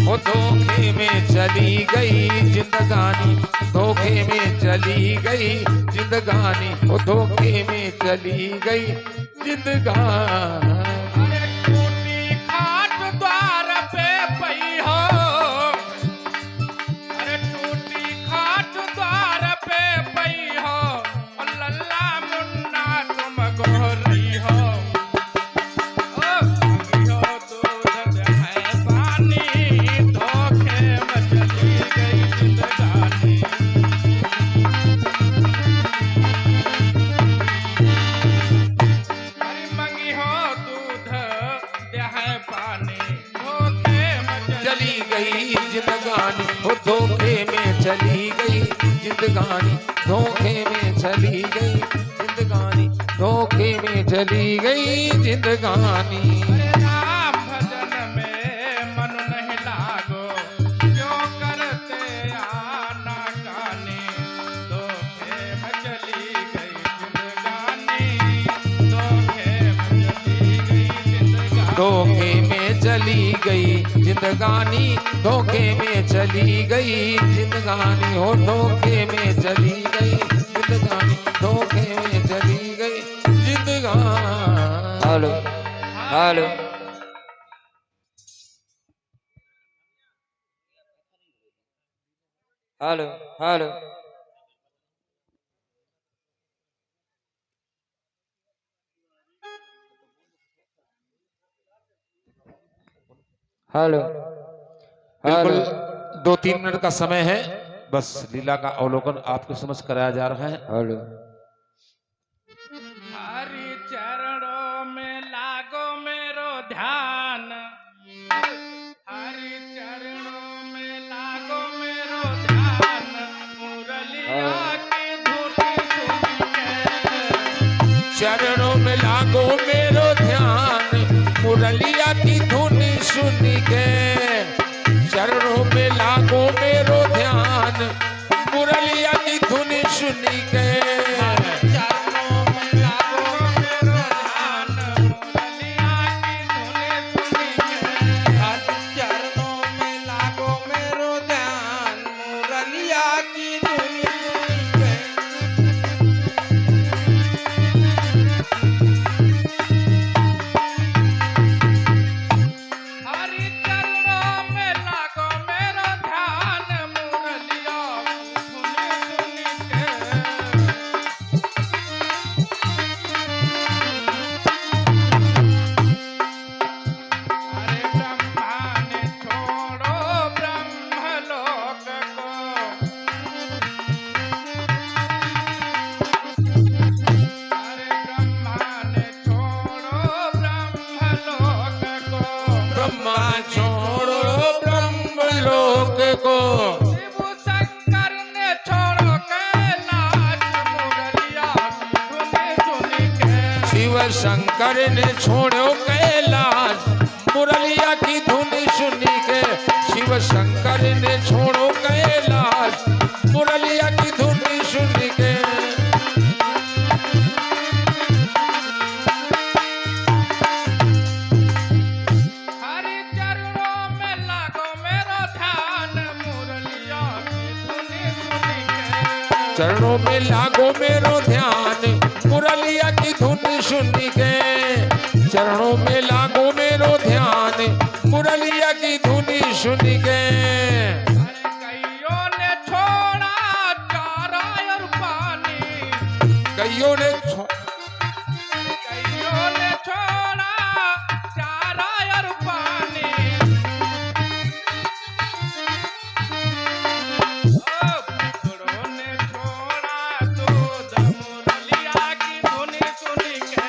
वो धोखे में चली गई जिंदगानी, धोखे में चली गई जिंदगानी, वो धोखे में चली गई जिंदगानी। अरे टूटी खाट द्वार पे पई हो, अरे टूटी खाट द्वार पे पई हो, और लल्ला मुन्ना तुम गोरी हो। ओ मांगियो दूध है पानी, धोखे में चली गई जिंदगानी। अरे मंगी हो दूध है पानी, धोखे में चली गई जिंदगानी, वो धोखे में चली गई जिंदगानी, धोखे में चली गई जिंदगानी, धोखे में चली गई जिंदगानी। अरे राम भजन में मन नहीं लागो, क्यों करते आना कानी, धोखे में चली गई जिंदगानी, धोखे में चली गई जिंदगानी। धोखे में चली गई जिंदगानी, धोखे में चली गई जिंदगानी हो, धोखे में चली गई जिंदगानी, धोखे में चली गई जिंदगानी। Hello hello hello hello hello बिल्कुल 2-3 मिनट का समय है, बस लीला का अवलोकन आपको समझ कराया जा रहा है। हेलो। हरि चरणों में लागो मेरो ध्यान, हरि चरणों में लागो मेरो ध्यान, मुरलिया की धुन सुन के। चरणों में लागो मेरो ध्यान, मुरलिया की धुन सुन के चरणों में लागो मेरो ध्यान मुरलिया की धुन सुन के चरणों में लागो मेरो ध्यान मुरलिया की धुन सुन के चरणों में लागो मेरो ध्यान मुरलिया की धुन सुन के हरि चरणों में लागो मेरो ध्यान मुरलिया की धुन सुन के अरे ब्रह्मा ने छोड़ो ब्रह्मलोक को अरे ब्रह्मा ने छोड़ो ब्रह्मलोक को ब्रह्मा छोड़ो ब्रह्मलोक को शिव शंकर ने छोड़ो कैलाश मुरलिया की धुन सुन के शिव शंकर ने छोड़ो कैलाश मुरलिया की धुन सुन के शिव शंकर ने छोड़ो कैलाश मुरलिया की धुन सुन के हरि चरणों में लागो मेरो ध्यान मुरलिया की धुन सुन के चरणों में लागो मेरो ध्यान मुरलिया की धुन सुन के चरणों में लागो मेरो ध्यान मुरलिया की धुन सुन के अरे कईयों ने छोड़ा चारा और पानी कईयों ने कईयों ने छोड़ा चारा और पानी ओ पुत्रों ने छोड़ा दूध मुरलिया की धुन सुन के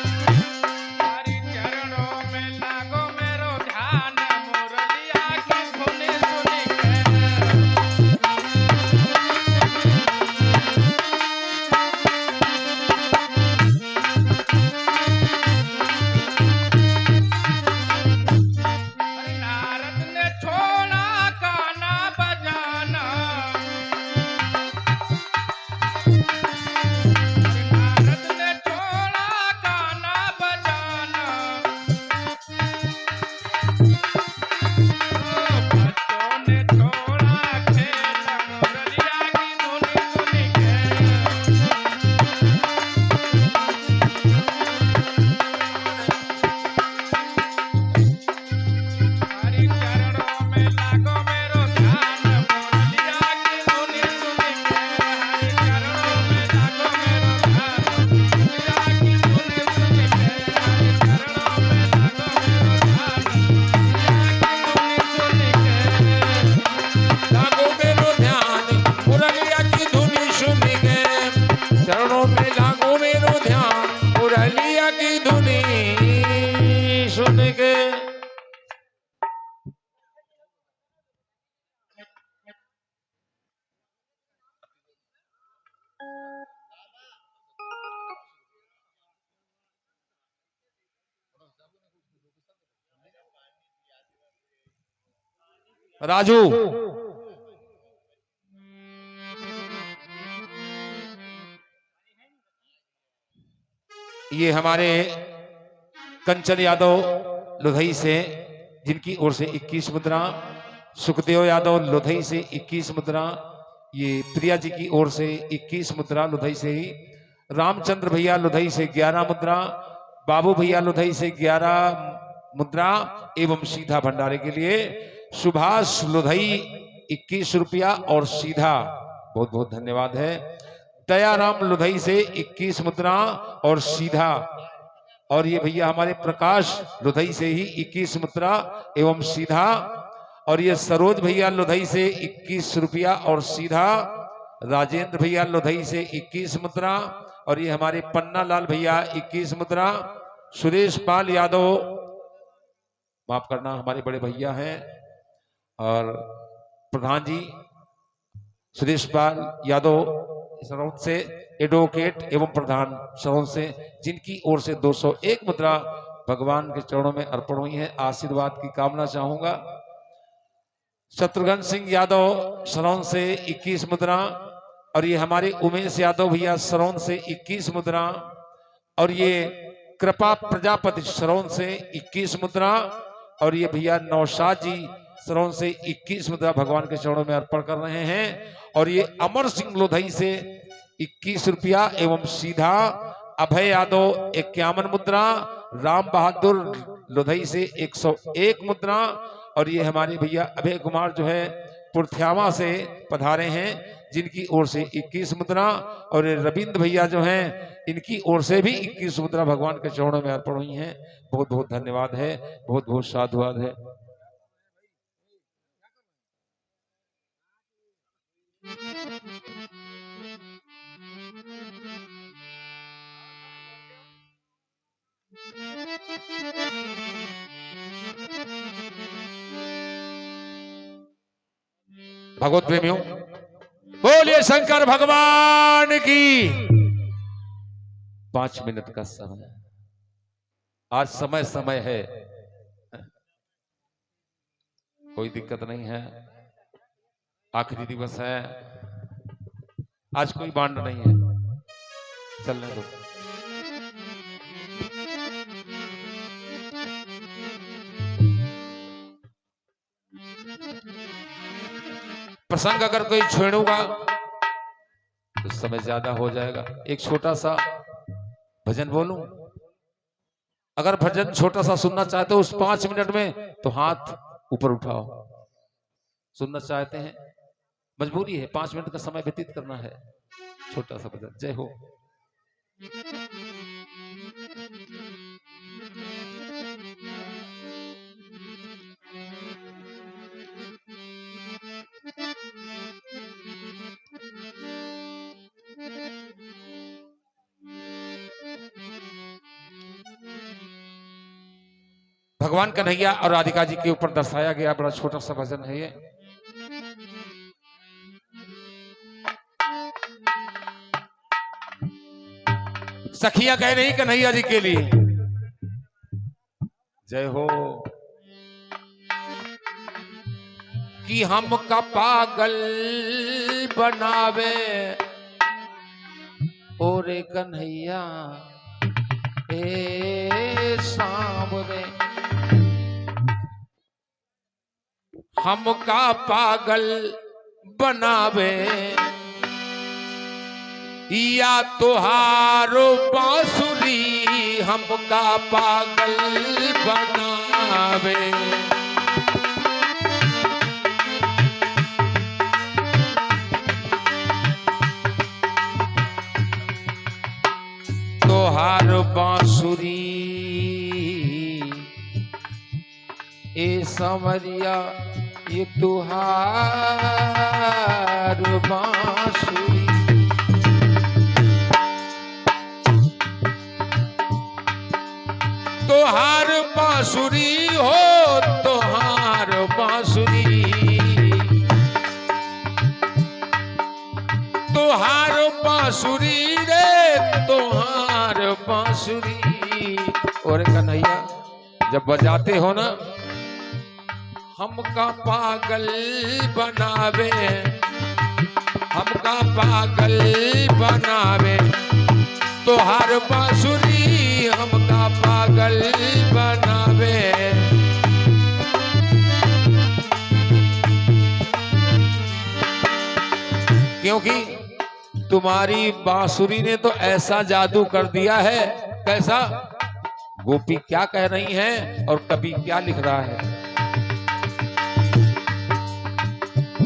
हरि चरणों में लागो मेरो ध्यान मुरलिया की धुन सुन के नारद ने छोड़ा गाना बजाना नारद ने छोड़ा गाना बजाना बच्चों ने छोड़ा खेल मुरलिया की धुन सुन के हरि चरणों में लागो मेरो ध्यान मुरलिया की धुन सुन के हरि चरणों में लागो मेरो ध्यान मुरलिया की धुन सुन के हरि चरणों में लागो मेरो ध्यान मुरलिया की धुन सुन के लागो मेरो ध्यान मुरलिया की धुन सुन के चरणों में लागो मेरो ध्यान मुरलिया की धुन सुन के राजू ये हमारे कंचन यादव लुधई से जिनकी ओर से 21 मुद्रा, सुखदेव यादव लुधई से 21 मुद्रा, ये प्रिया जी की ओर से 21 मुद्रा लुधई से ही, रामचंद्र भैया लुधई से 11 मुद्रा, बाबू भैया लुधई से 11 मुद्रा एवं सीधा भंडारे के लिए सुभाष लुधई 21 रुपया और सीधा बहुत बहुत धन्यवाद है। दयाराम लुधई से 21 मुद्रा और सीधा, और ये भैया हमारे प्रकाश लुधई से ही 21 मुद्रा एवं सीधा, और ये सरोज भैया लुधई से 21 रुपया और सीधा, राजेंद्र भैया लुधई से 21 मुद्रा, और ये हमारे पन्ना लाल भैया 21 मुद्रा, सुरेश पाल यादव, माफ करना, हमारे बड़े भैया हैं, और प्रधान जी सुरेश पाल यादव सरौत से एडवोकेट एवं प्रधान सरौत से, जिनकी ओर से 201 मुद्रा भगवान के चरणों में अर्पण हुई है। आशीर्वाद की कामना चाहूंगा। शत्रुघ्न सिंह यादव सरौन से 21 मुद्रा, और ये हमारे उमेश यादव भैया सरौन से 21 मुद्रा, और ये कृपा प्रजापति सरौन से 21 मुद्रा, और ये भैया नौशाद जी सरौन से 21 मुद्रा भगवान के चरणों में अर्पण कर रहे हैं। और ये अमर सिंह लोधई से 21 रुपया एवं सीधा अभय यादव 51 मुद्रा, राम बहादुर लोधई से 101 मुद्रा, और ये हमारे भैया अभय कुमार जो है पुरथ्यावा से पधारे हैं, जिनकी ओर से 21 मुद्रा, और ये रविंद्र भैया जो हैं इनकी ओर से भी 21 मुद्रा भगवान के चरणों में अर्पण हुई हैं। बहुत बहुत धन्यवाद है, बहुत बहुत साधुवाद है। भगवत प्रेमियों, बोलिए शंकर भगवान की। 5 मिनट का समय, आज समय समय है, कोई दिक्कत नहीं है। आखिरी दिवस है, आज कोई बांड नहीं है, चलने दो। प्रसंग अगर कोई छेड़ूंगा तो समय ज्यादा हो जाएगा। एक छोटा सा भजन बोलूं, अगर भजन छोटा सा सुनना चाहते हो उस 5 मिनट में, तो हाथ ऊपर उठाओ। सुनना चाहते हैं, मजबूरी है, 5 मिनट का समय व्यतीत करना है। छोटा सा भजन। जय हो। भगवान कन्हैया और राधिका जी के ऊपर दर्शाया गया बड़ा छोटा सा भजन है ये। सखियां कह रही कन्हैया जी के लिए, जय हो। कि हमका पागल बनावे ओरे कन्हैया ए सामने, हमका पागल बनावे या तोहारो बांसुरी, हमका पागल बनावे। तोहार बांसुरी ए समरिया, ये तुहार बांसुरी। तोहार बांसुरी हो, तोहार बांसुरी, तोहार बांसुरी रे, तोहार बांसुरी। और कन्हैया जब बजाते हो ना, हमका पागल बनावे, हमका पागल बनावे, तोहार बांसुरी हमका पागल बनावे। क्योंकि तुम्हारी बांसुरी ने तो ऐसा जादू कर दिया है। कैसा? गोपी क्या कह रही हैं और कवि क्या लिख रहा है।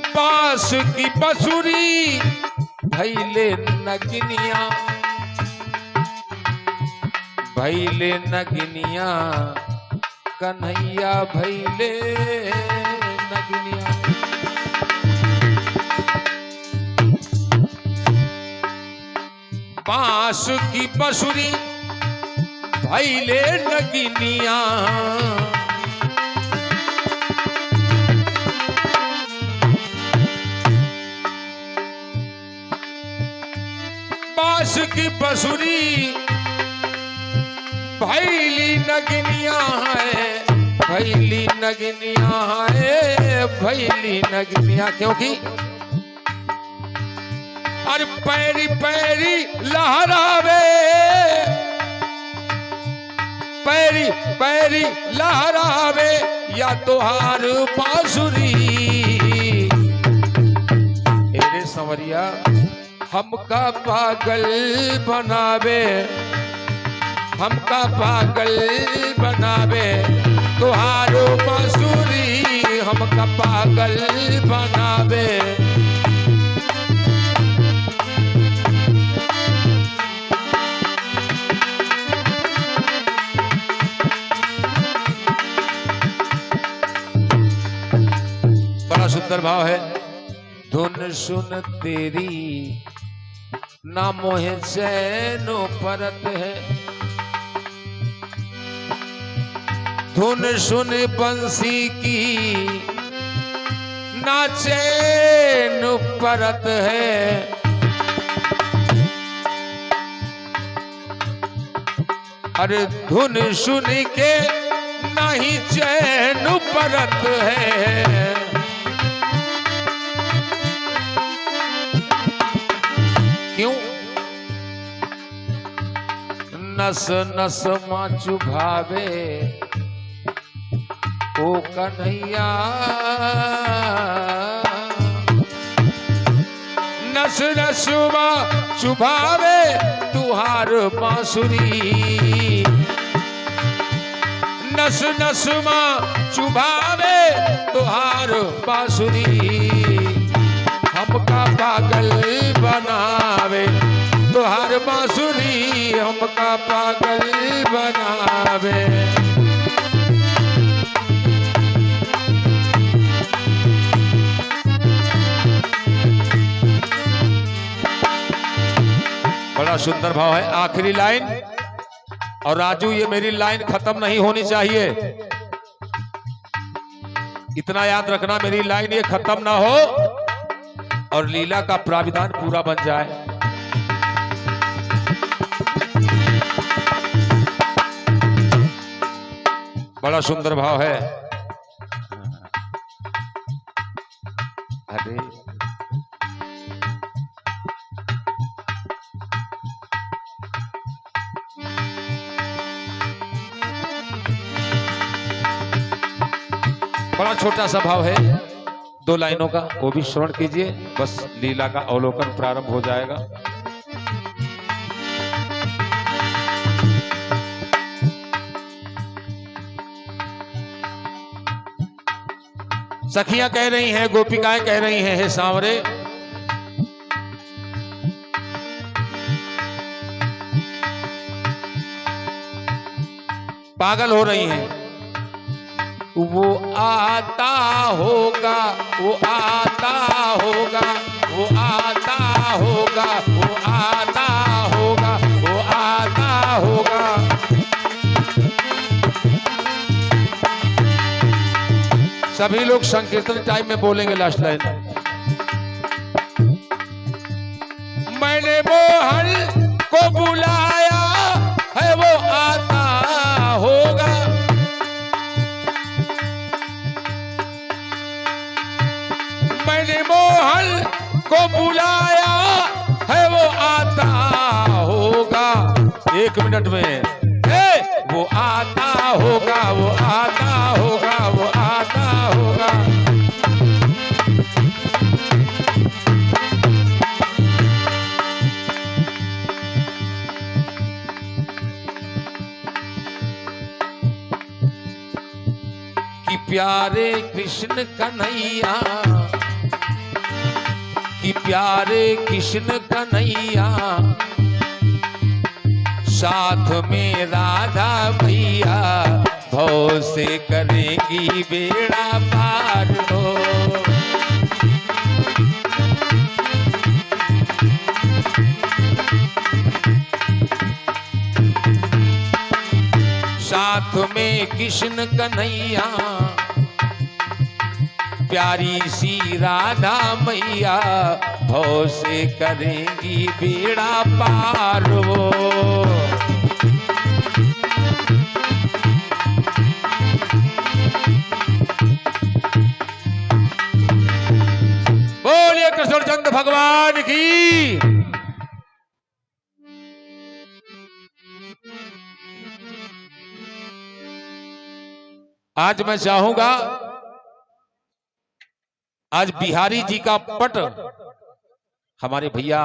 बांस की बंसुरी भैले नगिनिया, भैले नगिनिया, कन्हैया भैले नगिनिया। बांस की बंसुरी भैले नगिनिया। बांस की बंसुरी भैली नगिनिया है, भैली नगिनिया है, भैली नगिनिया। क्योंकि अरे पैरी पैरी लहरावे, पैरी पैरी लहरावे या तोहार बांसुरी। अरे संवरिया हमका पागल बनावे, हमका पागल बनावे तुहारो बांसुरी, हमका पागल बनावे। बड़ा सुंदर भाव है। धुन सुन तेरी ना मोहे चैनो परत है, धुन सुन बंसी की ना चैन परत है। अरे धुन सुन के नहीं चैन परत है। क्यों? नस नस मां चुभावे ओ कन्हैया, नस नस मां चुभावे तुहार बांसुरी, नस नस मां चुभावे तुहार बांसुरी। हमका पागल बनावे तुहार बांसुरी, हमका पागल बनावे। बड़ा सुंदर भाव है। आखिरी लाइन, और राजू ये मेरी लाइन खत्म नहीं होनी चाहिए, इतना याद रखना मेरी लाइन ये खत्म ना हो और लीला का प्राविधान पूरा बन जाए। बड़ा सुंदर भाव है। अरे बड़ा छोटा सा भाव है, 2 लाइनों का, वो भी श्रवण कीजिए, बस लीला का अवलोकन प्रारंभ हो जाएगा। सखियां कह रही हैं, गोपिकाएं कह रही हैं, हे सांवरे पागल हो रही हैं। वो आता होगा, वो आता होगा, वो आता होगा, वो आता होगा, वो आता होगा। सभी लोग संकीर्तन टाइम में बोलेंगे लास्ट लाइन। मैंने मोहन को बुलाया है, वो आता होगा। मैंने मोहन को बुलाया है, वो आता होगा। 1 मिनट में वो आता होगा, वो आता होगा, वो आता होगा। कि प्यारे कृष्ण कन्हैया, कि प्यारे कृष्ण कन्हैया, साथ में राधा मैया, भव से करेंगी बेड़ा पार हो। हाथ में कृष्ण कन्हैया, प्यारी सी राधा मैया, भव से करेंगी बेड़ा पार वो। बोलिए कृष्णचंद्र भगवान की। आज मैं चाहूंगा, आज बिहारी जी का पट हमारे भैया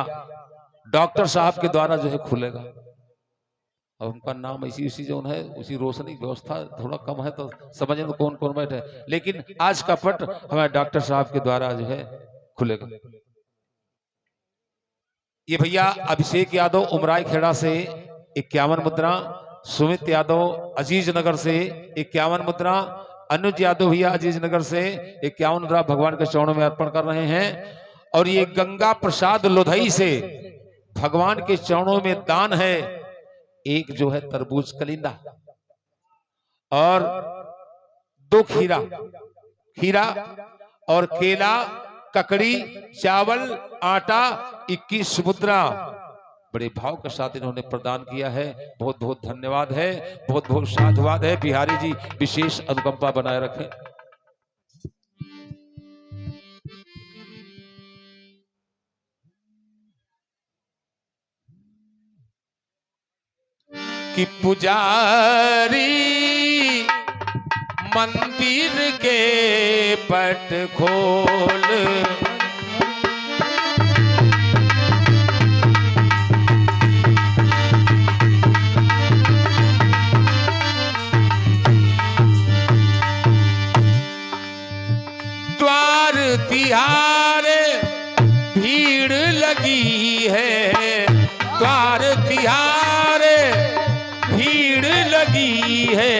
डॉक्टर साहब के द्वारा जो है खुलेगा। अब उनका नाम इसी उसी जो है, उसी रोशनी व्यवस्था थोड़ा कम है तो समझे तो कौन कौन बैठे, लेकिन आज का पट हमारे डॉक्टर साहब के द्वारा जो है खुलेगा। ये भैया अभिषेक यादव उमराई खेड़ा से 51 मुद्रा, सुमित यादव अजीज नगर से 51 मुद्रा, अनुज यादव भैया अजीज नगर से 51 मुद्रा भगवान के चरणों में अर्पण कर रहे हैं। और ये गंगा प्रसाद लोधई से भगवान के चरणों में दान है, एक जो है तरबूज कलिंदा और 2 खीरा और केला, ककड़ी, चावल, आटा 21 मुद्रा बड़े भाव के साथ इन्होंने प्रदान किया है। बहुत बहुत धन्यवाद है, बहुत बहुत साधुवाद है। बिहारी जी विशेष अनुकंपा बनाए रखें। कि पुजारी मंदिर के पट खोल, द्वार तिहारे भीड़ लगी है, द्वार तिहारे भीड़ लगी है,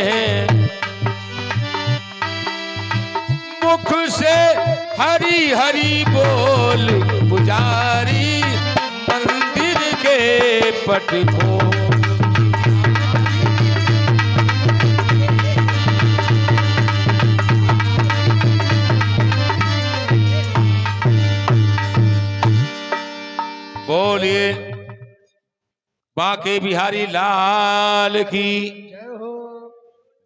मुख से हरी हरी बोल, पुजारी मंदिर के पट खोल। बोलिए बांके बिहारी लाल की।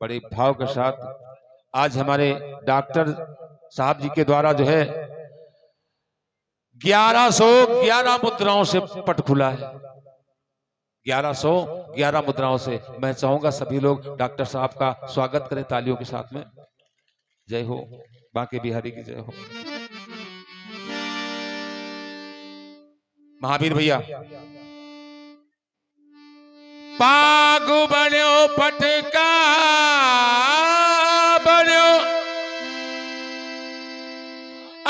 बड़े भाव के साथ आज हमारे डॉक्टर साहब जी के द्वारा जो है 1111 मुद्राओं से पट खुला है। 1111 मुद्राओं से। मैं चाहूंगा सभी लोग डॉक्टर साहब का स्वागत करें तालियों के साथ में। जय हो बांके बिहारी की जय हो। महावीर भैया पाग बन्यो पटका बन्यो,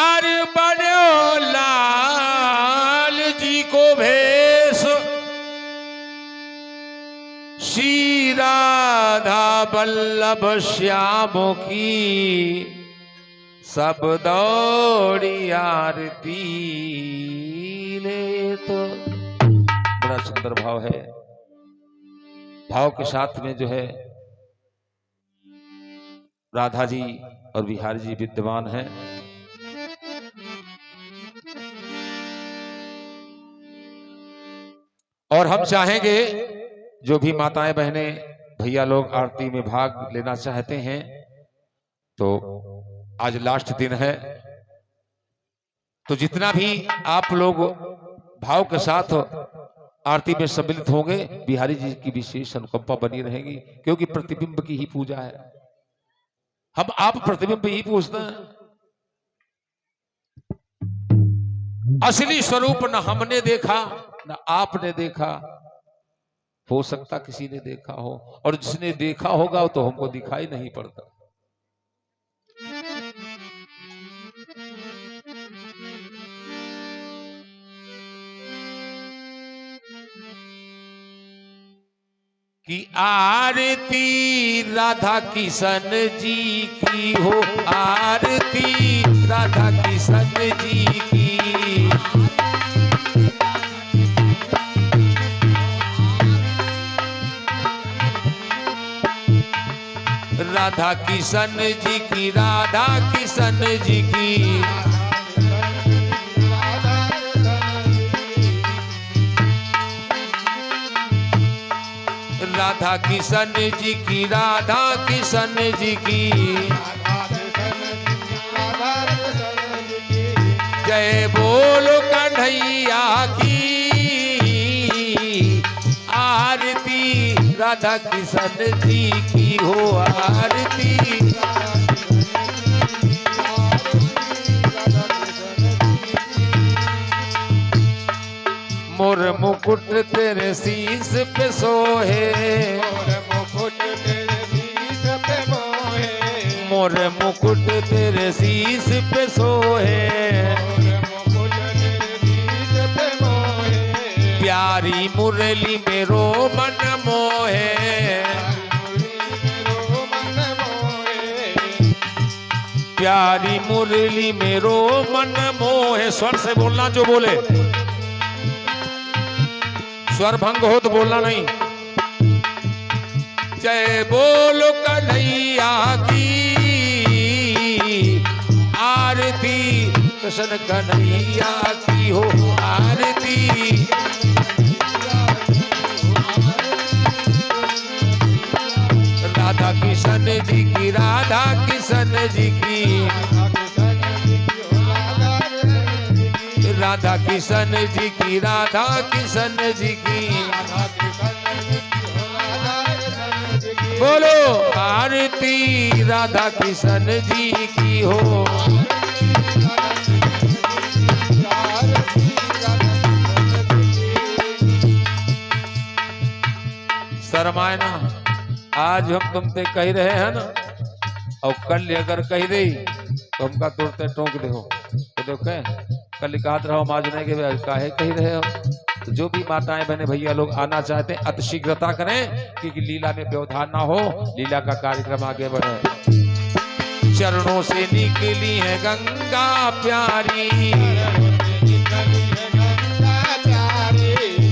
अरे बन्यो लाल जी को भेष, श्री राधा वल्लभ श्याम की सब दौड़ी आरती ले। तो बड़ा सुंदर भाव है। भाव के साथ में जो है राधा जी और बिहारी जी विद्यमान हैं। और हम चाहेंगे जो भी माताएं बहनें भैया लोग आरती में भाग लेना चाहते हैं तो आज लास्ट दिन है, तो जितना भी आप लोग भाव के साथ आरती में सम्मिलित होंगे, बिहारी जी की विशेष अनुकंपा बनी रहेगी, क्योंकि प्रतिबिंब की ही पूजा है। हम आप प्रतिबिंब ही पूजते हैं। असली स्वरूप न हमने देखा न आपने देखा, हो सकता किसी ने देखा हो, और जिसने देखा होगा वो तो हमको दिखाई नहीं पड़ता। कि आरती राधा किशन जी की हो, आरती राधा किशन जी की। राधा किशन जी की, राधा किशन जी की, राधा किशन जी की, राधा किशन जी की, जय बोलो कन्हैया की आरती, राधा किशन जी की हो आरती। मोर मुकुट तेरे शीश पे सोहे, मोर मुकुट तेरे शीश पे सोहे, प्यारी मुरली मेरो मन मोहे, प्यारी मुरली मेरो मन मोहे। स्वर से बोलना, जो बोले स्वर भंग हो तो बोलना नहीं। जय बोलो कन्हैया की आरती, कृष्ण कन्हैया की हो आरती। राधा किशन जी की, राधा किशन जी की, राधा किशन जी की, राधा किशन जी की, बोलो आरती राधा किशन जी की हो। शर्माए ना, आज हम तुमसे कह रहे हैं ना, और कल अगर कह दे तो हमका तुरंत टोक दे हो तो देखे कल कहत रहो माजने के काहे कह रहे हो। तो जो भी माताएं बहने भैया लोग आना चाहते हैं अतिशीघ्रता करें, क्योंकि लीला में व्यवधान ना हो, लीला का कार्यक्रम आगे बढ़े। चरणों से निकली है गंगा प्यारी,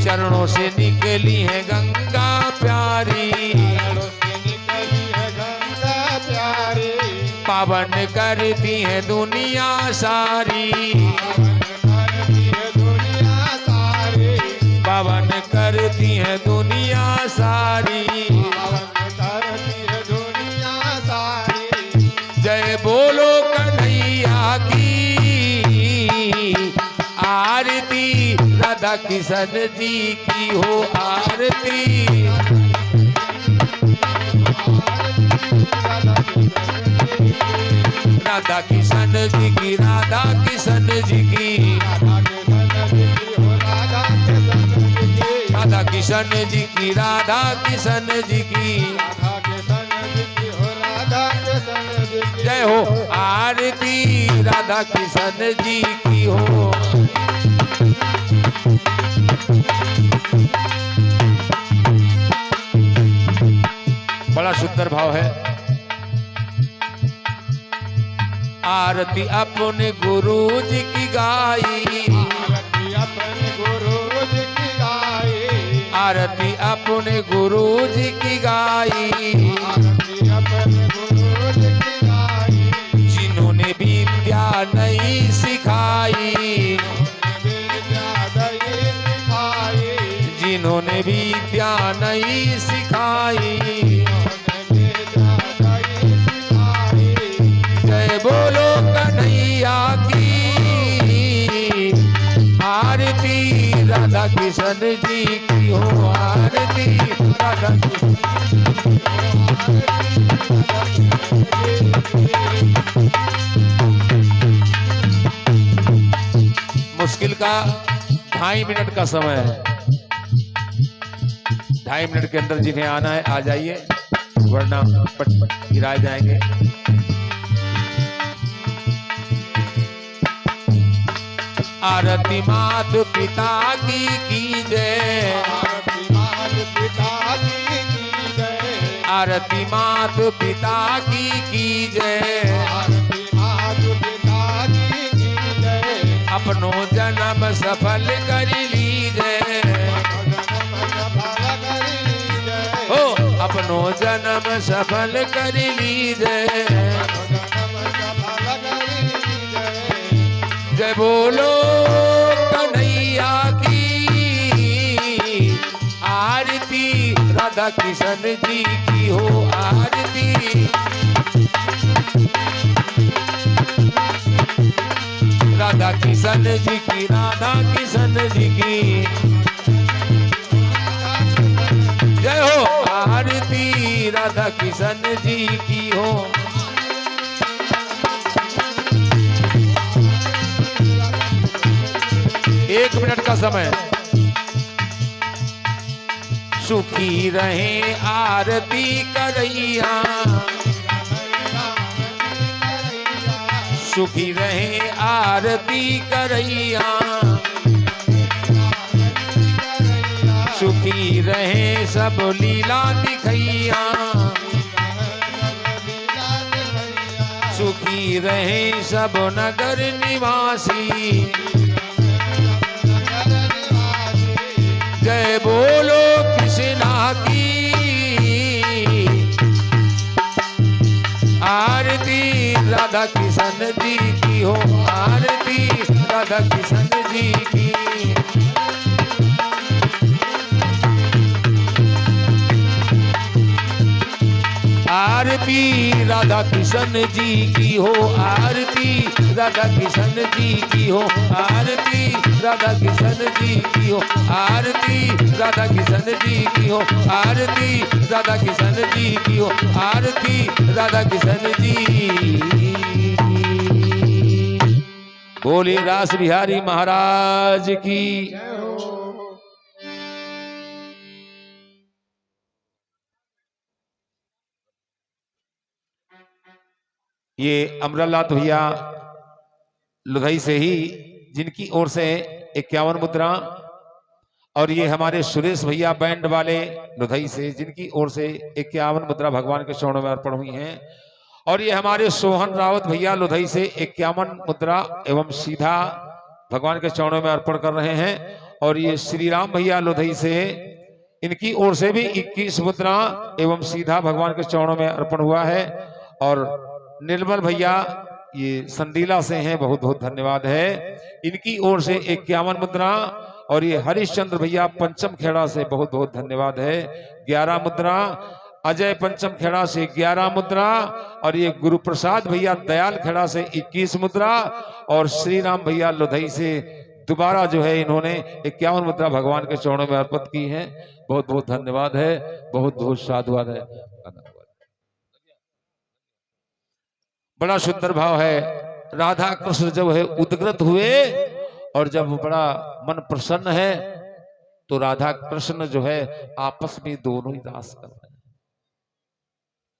चरणों से निकली है गंगा प्यारी, पावन करती है दुनिया सारी, पावन करती है दुनिया सारी। जय बोलो कन्हैया की आरती, राधा किशन जी की हो आरती। राधा किशन जी की, राधा किशन जी की, राधा किशन जी की, राधा किशन जी की, जय हो आरती राधा किशन जी की हो। बड़ा सुंदर भाव है। आरती अपने गुरु जी की गाई, आरती अपने गुरु जी की गाई, जिन्होंने विद्या नहीं सिखाई, जिन्होंने विद्या नहीं सिखाई। जय बोलो कन्हैया की आरती राधा किशन जी की हो आरती राधा मुश्किल का 2.5 मिनट का समय है। 2.5 मिनट के अंदर जिन्हें आना है आ जाइए, वरना पट पट गिराए जाएंगे। आरती मात पिता की जय, आरती मात पिता की जय, अपनो जन्म सफल कर लीजिए, हो अपनो जन्म सफल कर लीजे। जय बोलो कन्हैया की आरती, राधा कृष्ण जी की हो आरती। राधा कृष्ण जी की, राधा कृष्ण जी की जय हो आरती, राधा कृष्ण जी की हो। एक मिनट का समय। सुखी रहे आरती करैया, सुखी रहे आरती करैया, सुखी रहे सब लीला दिखैया, सुखी रहे सब नगर निवासी। जय बोलो कृष्णा की आरती, राधा कृष्ण जी की हो आरती, राधा कृष्ण जी की। आरती राधा कृष्ण जी की हो आरती, राधा कृष्ण जी की हो आरती, राधा कृष्ण जी की हो आरती, राधा कृष्ण जी की हो आरती, राधा कृष्ण जी की हो आरती, राधा कृष्ण जी। बोले रास बिहारी महाराज की। ये अमरलाल भैया लुधई से ही, जिनकी ओर से 51 मुद्रा, और ये हमारे सुरेश भैया बैंड वाले लुधई से, जिनकी ओर से 51 मुद्रा भगवान के चरणों में अर्पण हुई हैं। और ये हमारे सोहन रावत भैया लुधई से 51 मुद्रा एवं सीधा भगवान के चरणों में अर्पण कर रहे हैं। और ये श्री राम भैया लुधई से, इनकी ओर से भी 21 मुद्रा एवं सीधा भगवान के चरणों में अर्पण हुआ है। और निर्मल भैया ये संदीला से हैं, बहुत बहुत धन्यवाद है, इनकी ओर से 51 मुद्रा। और ये हरिश्चंद्र भैया पंचम खेड़ा से बहुत बहुत धन्यवाद है, 11 मुद्रा। अजय पंचम खेड़ा से 11 मुद्रा। और ये गुरु प्रसाद भैया दयाल खेड़ा से 21 मुद्रा। और श्री राम भैया लुधई से दोबारा जो है इन्होंने 51 मुद्रा भगवान के चरणों में अर्पित की है। बहुत बहुत धन्यवाद है, बहुत बहुत साधुवाद है। बड़ा सुंदर भाव है। राधा कृष्ण जब है उद्ग्रत हुए, और जब बड़ा मन प्रसन्न है, तो राधा कृष्ण जो है आपस में दोनों ही दास कर रहे हैं।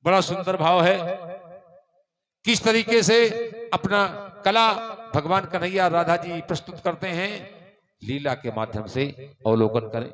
बड़ा सुंदर भाव है। किस तरीके से अपना कला भगवान कन्हैया राधा जी प्रस्तुत करते हैं, लीला के माध्यम से अवलोकन करें।